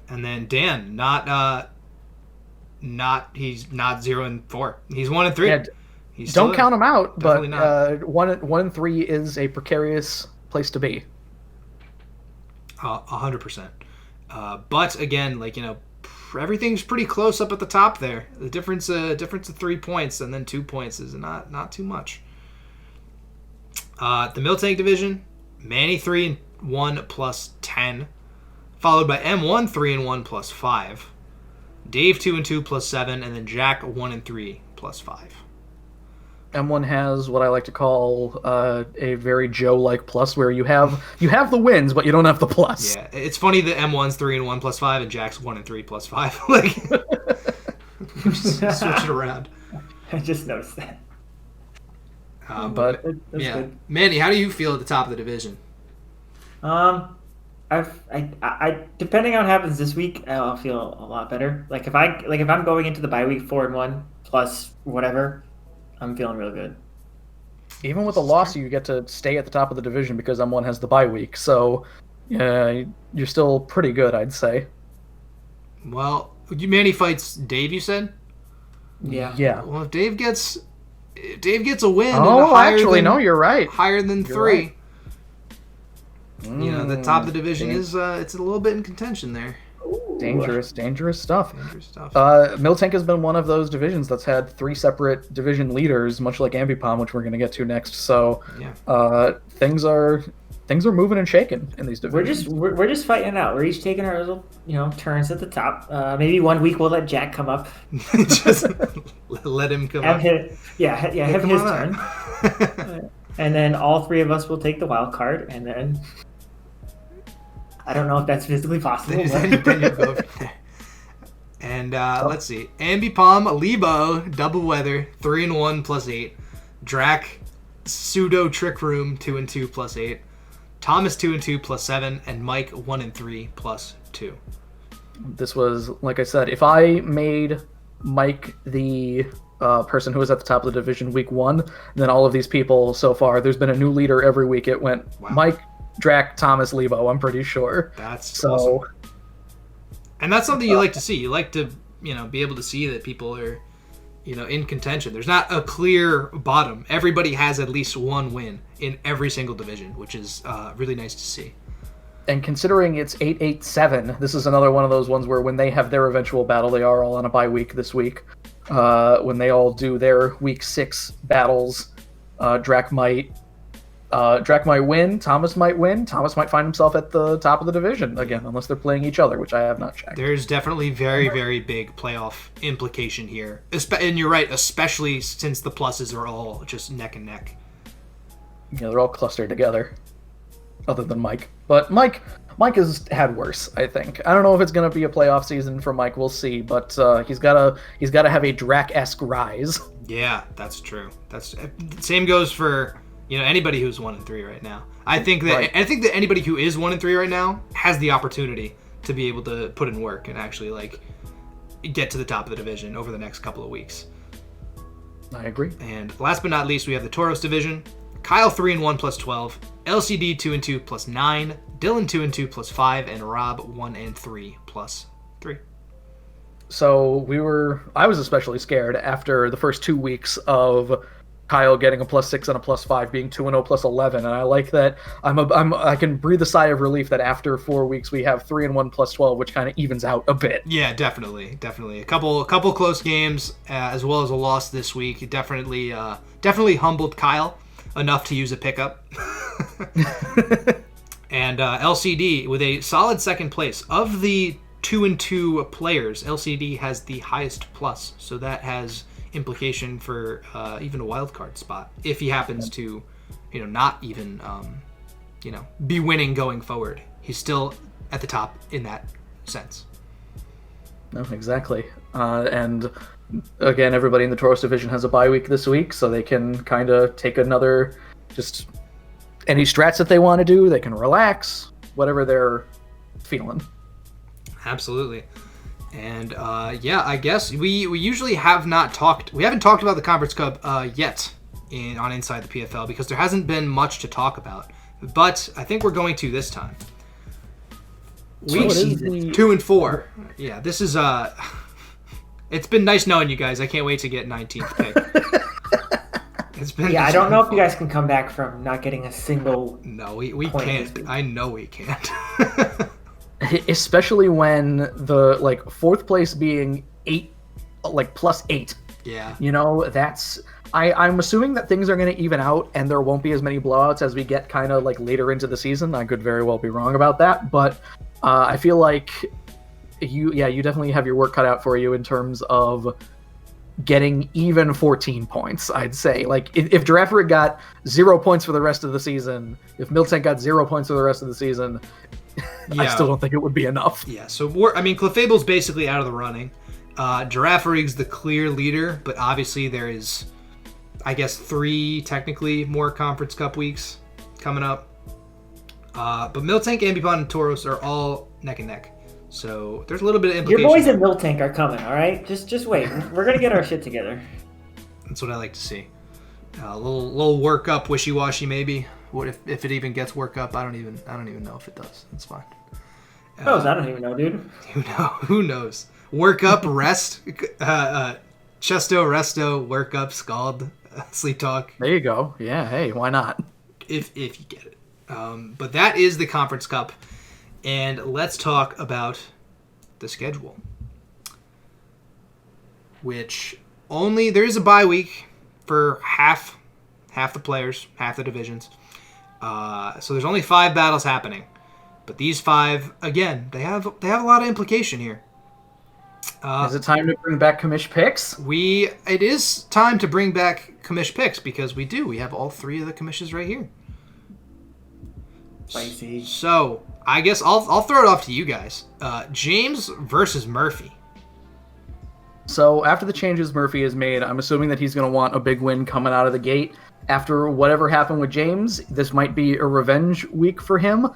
And then Dan, he's not 0-4. He's 1-3. Yeah, He's don't count him out, but Definitely not. 1-3 is a precarious place to be. 100%. But again, everything's pretty close up at the top there. The difference of 3 points and then 2 points is not too much. The Miltank division, Manny 3-1 plus 10, followed by M1 3-1 plus 5, Dave 2-2 plus 7, and then Jack 1-3 plus 5. M1 has what I like to call a very Joe-like plus, where you have the wins, but you don't have the plus. Yeah, it's funny that M1's 3-1 plus 5 and Jack's 1-3 plus 5. Just switch it around. I just noticed that. But That's yeah, good. Manny, how do you feel at the top of the division? I depending on what happens this week, I'll feel a lot better. If I'm going into the bye week 4-1 plus whatever, I'm feeling real good. Even with a loss, you get to stay at the top of the division because M1 has the bye week. So, yeah, you're still pretty good, I'd say. Well, Manny fights Dave, you said? Yeah. Yeah. Well, if Dave gets a win, Oh, actually, no, you're right. higher than You're 3. right. The top of the division is it's a little bit in contention there. Dangerous stuff. Dangerous stuff. Miltank has been one of those divisions that's had 3 separate division leaders, much like Ambipom, which we're going to get to next. So, Yeah. things are moving and shaking in these divisions. We're just fighting it out. We're each taking our little turns at the top. Maybe one week we'll let Jack come up. Just let him come up. Have Come his on turn. up. And then all 3 of us will take the wild card, and then I don't know if that's physically possible. Then you go from there. And let's see. Ambipom, Lebo, Double Weather, 3-1 plus 8. Drac, Pseudo Trick Room, 2-2 plus 8. Thomas 2-2 plus 7. And Mike 1-3 plus 2. This was, like I said, if I made Mike the person who was at the top of the division week 1, then all of these people so far, there's been a new leader every week. It went Mike, Drac, Thomas, Lebo, I'm pretty sure. That's awesome. And that's something you like to see. You like to, be able to see that people are, in contention. There's not a clear bottom. Everybody has at least one win in every single division, which is really nice to see. And considering it's 8-8-7, this is another one of those ones where when they have their eventual battle, they are all on a bye week this week. When they all do their week 6 battles, Drac might win, Thomas might win, Thomas might find himself at the top of the division again, unless they're playing each other, which I have not checked. There's definitely very, very big playoff implication here. And you're right, especially since the pluses are all just neck and neck. Yeah, they're all clustered together, other than Mike. But Mike has had worse, I think. I don't know if it's going to be a playoff season for Mike, we'll see, but he's got to have a Drac-esque rise. Yeah, that's true. Same goes for anybody who's 1-3 right now. I think that anybody who is 1-3 right now has the opportunity to be able to put in work and actually get to the top of the division over the next couple of weeks. I agree. And last but not least, we have the Tauros division. Kyle 3-1 plus 12, LCD 2-2 plus 9, Dylan 2-2 plus 5, and Rob 1-3 plus 3. So I was especially scared after the first 2 weeks of Kyle getting a plus 6 and a plus 5, being 2-0 plus 11, and I like that. I can breathe a sigh of relief that after 4 weeks we have 3-1 plus 12, which kind of evens out a bit. Yeah, definitely. A couple close games, as well as a loss this week. It definitely humbled Kyle enough to use a pickup. And LCD with a solid second place. Of the 2-2 players, LCD has the highest plus, so that has implication for even a wild card spot if he happens to not even be winning going forward. He's still at the top in that sense. No, exactly. And again, everybody in the Tauros division has a bye week this week, so they can kind of take another, just any strats that they want to do. They can relax, whatever they're feeling. Absolutely. And I guess we usually haven't talked about the Conference Cup yet on Inside the PFL because there hasn't been much to talk about. But I think we're going to this time. Week 2 and 4. Yeah, this is it's been nice knowing you guys. I can't wait to get 19th pick. It's been I don't know if you guys can come back from not getting a single. No, we can't. I know we can't. Especially when the fourth place being 8, plus 8. Yeah. That's I'm assuming that things are going to even out and there won't be as many blowouts as we get kind of later into the season. I could very well be wrong about that, but I feel like you definitely have your work cut out for you in terms of getting even 14 points, I'd say. If Giraffe got 0 points for the rest of the season, if Miltank got 0 points for the rest of the season, I still don't think it would be enough. Yeah, so Clefable's basically out of the running. Giraffe Rig's the clear leader, but obviously there is, I guess, 3 technically more Conference Cup weeks coming up. But Miltank, Ambipon, and Tauros are all neck and neck. So there's a little bit of implication. Your boys at Miltank are coming, all right? Just wait. We're going to get our shit together. That's what I like to see. A little work up, wishy-washy maybe. What if it even gets work up? I don't even know if it does. It's fine. I don't even know, dude. Who knows? Work up, rest, chesto, resto, work up, scald, sleep talk. There you go. Yeah, hey, why not? If you get it. But that is the Conference Cup. And let's talk about the schedule. Which there is a bye week for half the players, half the divisions. So there's only 5 battles happening. But these 5, again, they have a lot of implication here. Is it time to bring back commish picks? It is time to bring back commish picks because we have all 3 of the commissions right here. Spicy. So I guess I'll throw it off to you guys. James versus Murphy. So after the changes Murphy has made, I'm assuming that he's going to want a big win coming out of the gate. After whatever happened with James, this might be a revenge week for him.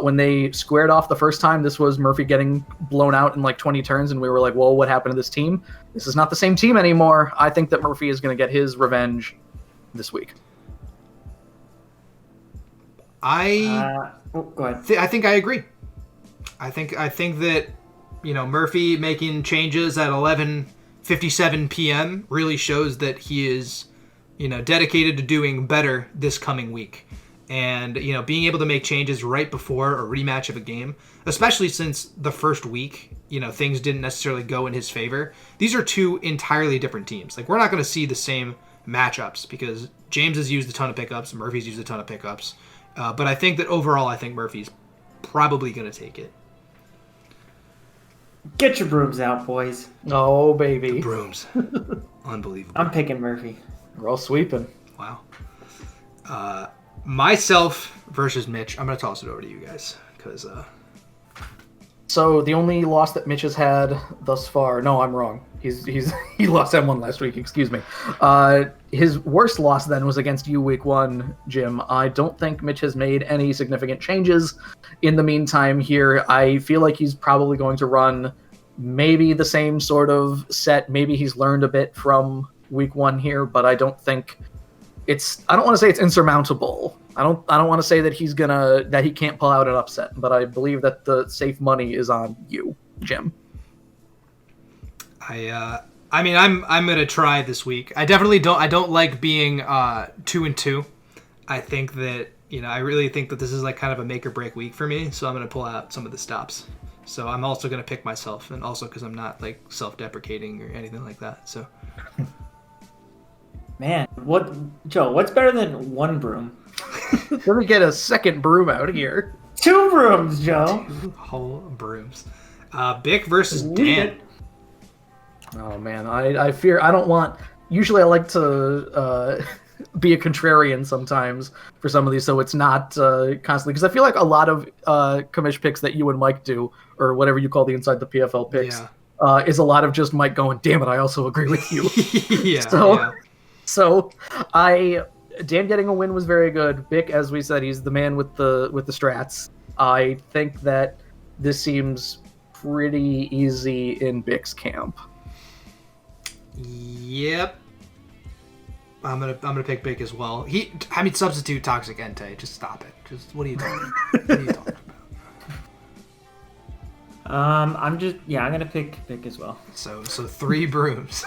When they squared off the first time, this was Murphy getting blown out in like 20 turns, and we were like, whoa, what happened to this team? This is not the same team anymore. I think that Murphy is going to get his revenge this week. Go ahead. I think I agree. I think that, Murphy making changes at 11:57 p.m. really shows that he is, dedicated to doing better this coming week. And, being able to make changes right before a rematch of a game, especially since the first week, things didn't necessarily go in his favor. These are two entirely different teams. Like, we're not going to see the same matchups because James has used a ton of pickups, Murphy's used a ton of pickups. But I think that overall, I think Murphy's probably going to take it. Get your brooms out, boys. Oh, baby. The brooms. Unbelievable. I'm picking Murphy. We're all sweeping. Wow. Myself versus Mitch. I'm going to toss it over to you guys because... So the only loss that Mitch has had thus far... No, I'm wrong. He lost M1 last week, excuse me. His worst loss then was against you week 1, Jim. I don't think Mitch has made any significant changes in the meantime here. I feel like he's probably going to run maybe the same sort of set. Maybe he's learned a bit from week 1 here, but I don't think I don't want to say it's insurmountable. I don't want to say that that he can't pull out an upset, but I believe that the safe money is on you, Jim. I'm gonna try this week. I don't like being 2-2. I think that I really think that this is like kind of a make or break week for me. So I'm gonna pull out some of the stops. So I'm also gonna pick myself, and also because I'm not like self-deprecating or anything like that. So. Man, what's better than one broom? Let me get a second broom out here. 2 brooms, Joe. 2 whole brooms. Bick versus Dan. Oh man, I fear I don't want. Usually, I like to be a contrarian sometimes for some of these, so it's not constantly. Because I feel like a lot of commish picks that you and Mike do, or whatever you call the inside the PFL picks, is a lot of just Mike going, "Damn it, I also agree with you." So Dan getting a win was very good. Bick, as we said, he's the man with the strats. I think that this seems pretty easy in Bick's camp. Yep. I'm gonna pick Bick as well. Substitute Toxic Entei. Just stop it. Just what are you talking about? I'm gonna pick Bick as well. So 3 brooms.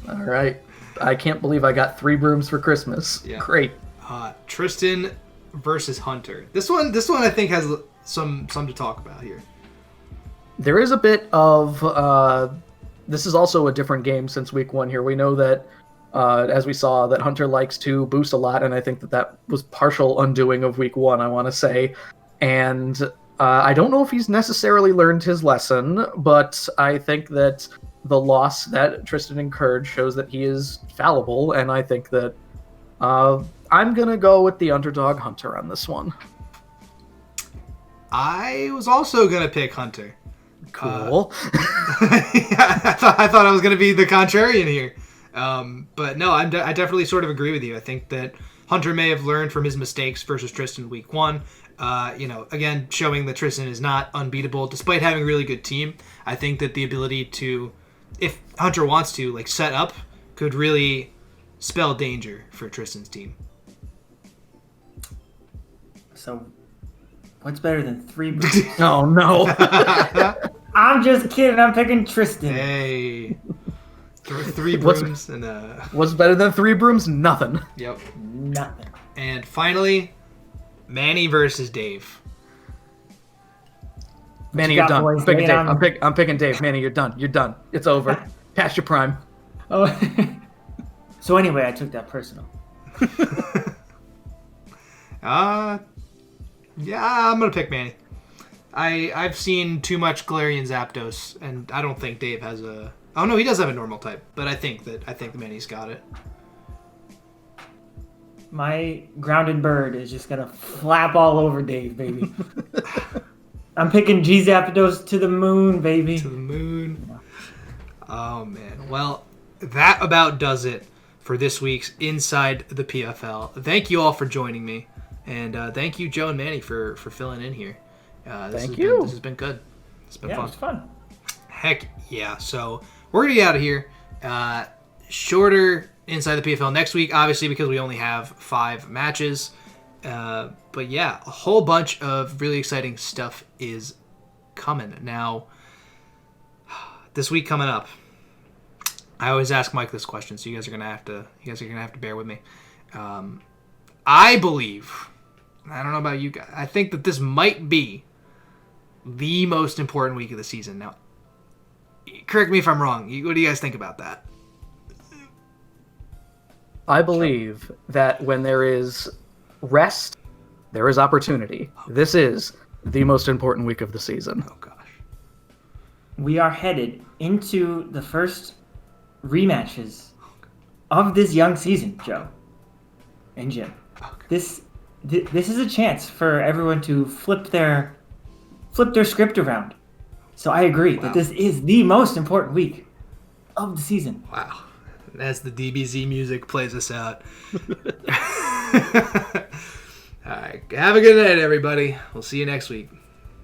All right. I can't believe I got 3 brooms for Christmas. Yeah. Great. Tristan versus Hunter. This one I think has some to talk about here. There is a bit of this is also a different game since week 1 here. We know that as we saw that Hunter likes to boost a lot, and I think that was partial undoing of week 1, I want to say. And I don't know if he's necessarily learned his lesson, but I think that the loss that Tristan incurred shows that he is fallible, and I think that I'm going to go with the underdog Hunter on this one. I was also going to pick Hunter. Cool. I thought I was going to be the contrarian here. But no, I definitely sort of agree with you. I think that Hunter may have learned from his mistakes versus Tristan week 1. Again, showing that Tristan is not unbeatable despite having a really good team. I think that the ability to, if Hunter wants to, like, set up, could really spell danger for Tristan's team. So, what's better than 3 brooms? Oh, no. I'm just kidding. I'm picking Tristan. Hey. 3 brooms and What's better than 3 brooms? Nothing. Yep. Nothing. And finally, Manny versus Dave. Manny, you're done. I'm picking Dave. I'm picking Dave. Manny, you're done. You're done. It's over. Past your prime. Oh. So anyway, I took that personal. Yeah, I'm gonna pick Manny. I've seen too much Galarian Zapdos, and I don't think Dave has a. Oh no, he does have a normal type, but I think Manny's got it. My grounded bird is just gonna flap all over Dave, baby. I'm picking G Zapdos to the moon, baby. To the moon. Oh, man. Well, that about does it for this week's Inside the PFL. Thank you all for joining me. And thank you, Joe and Manny, for filling in here. Thank you. This has been good. It's been fun. It was fun. Heck yeah. So we're going to be out of here. Shorter Inside the PFL next week, obviously, because we only have 5 matches. But yeah, a whole bunch of really exciting stuff is coming. Now, this week coming up, I always ask Mike this question, so you guys are gonna have to bear with me. I believe, I don't know about you guys, I think that this might be the most important week of the season. Now, correct me if I'm wrong. What do you guys think about that? I believe that when there is rest, there is opportunity. This is the most important week of the season. Oh gosh. We are headed into the first rematches of this young season, Joe and Jim. Okay. This is a chance for everyone to flip their script around. So I agree that this is the most important week of the season. Wow. As the DBZ music plays us out. All right. Have a good night, everybody. We'll see you next week.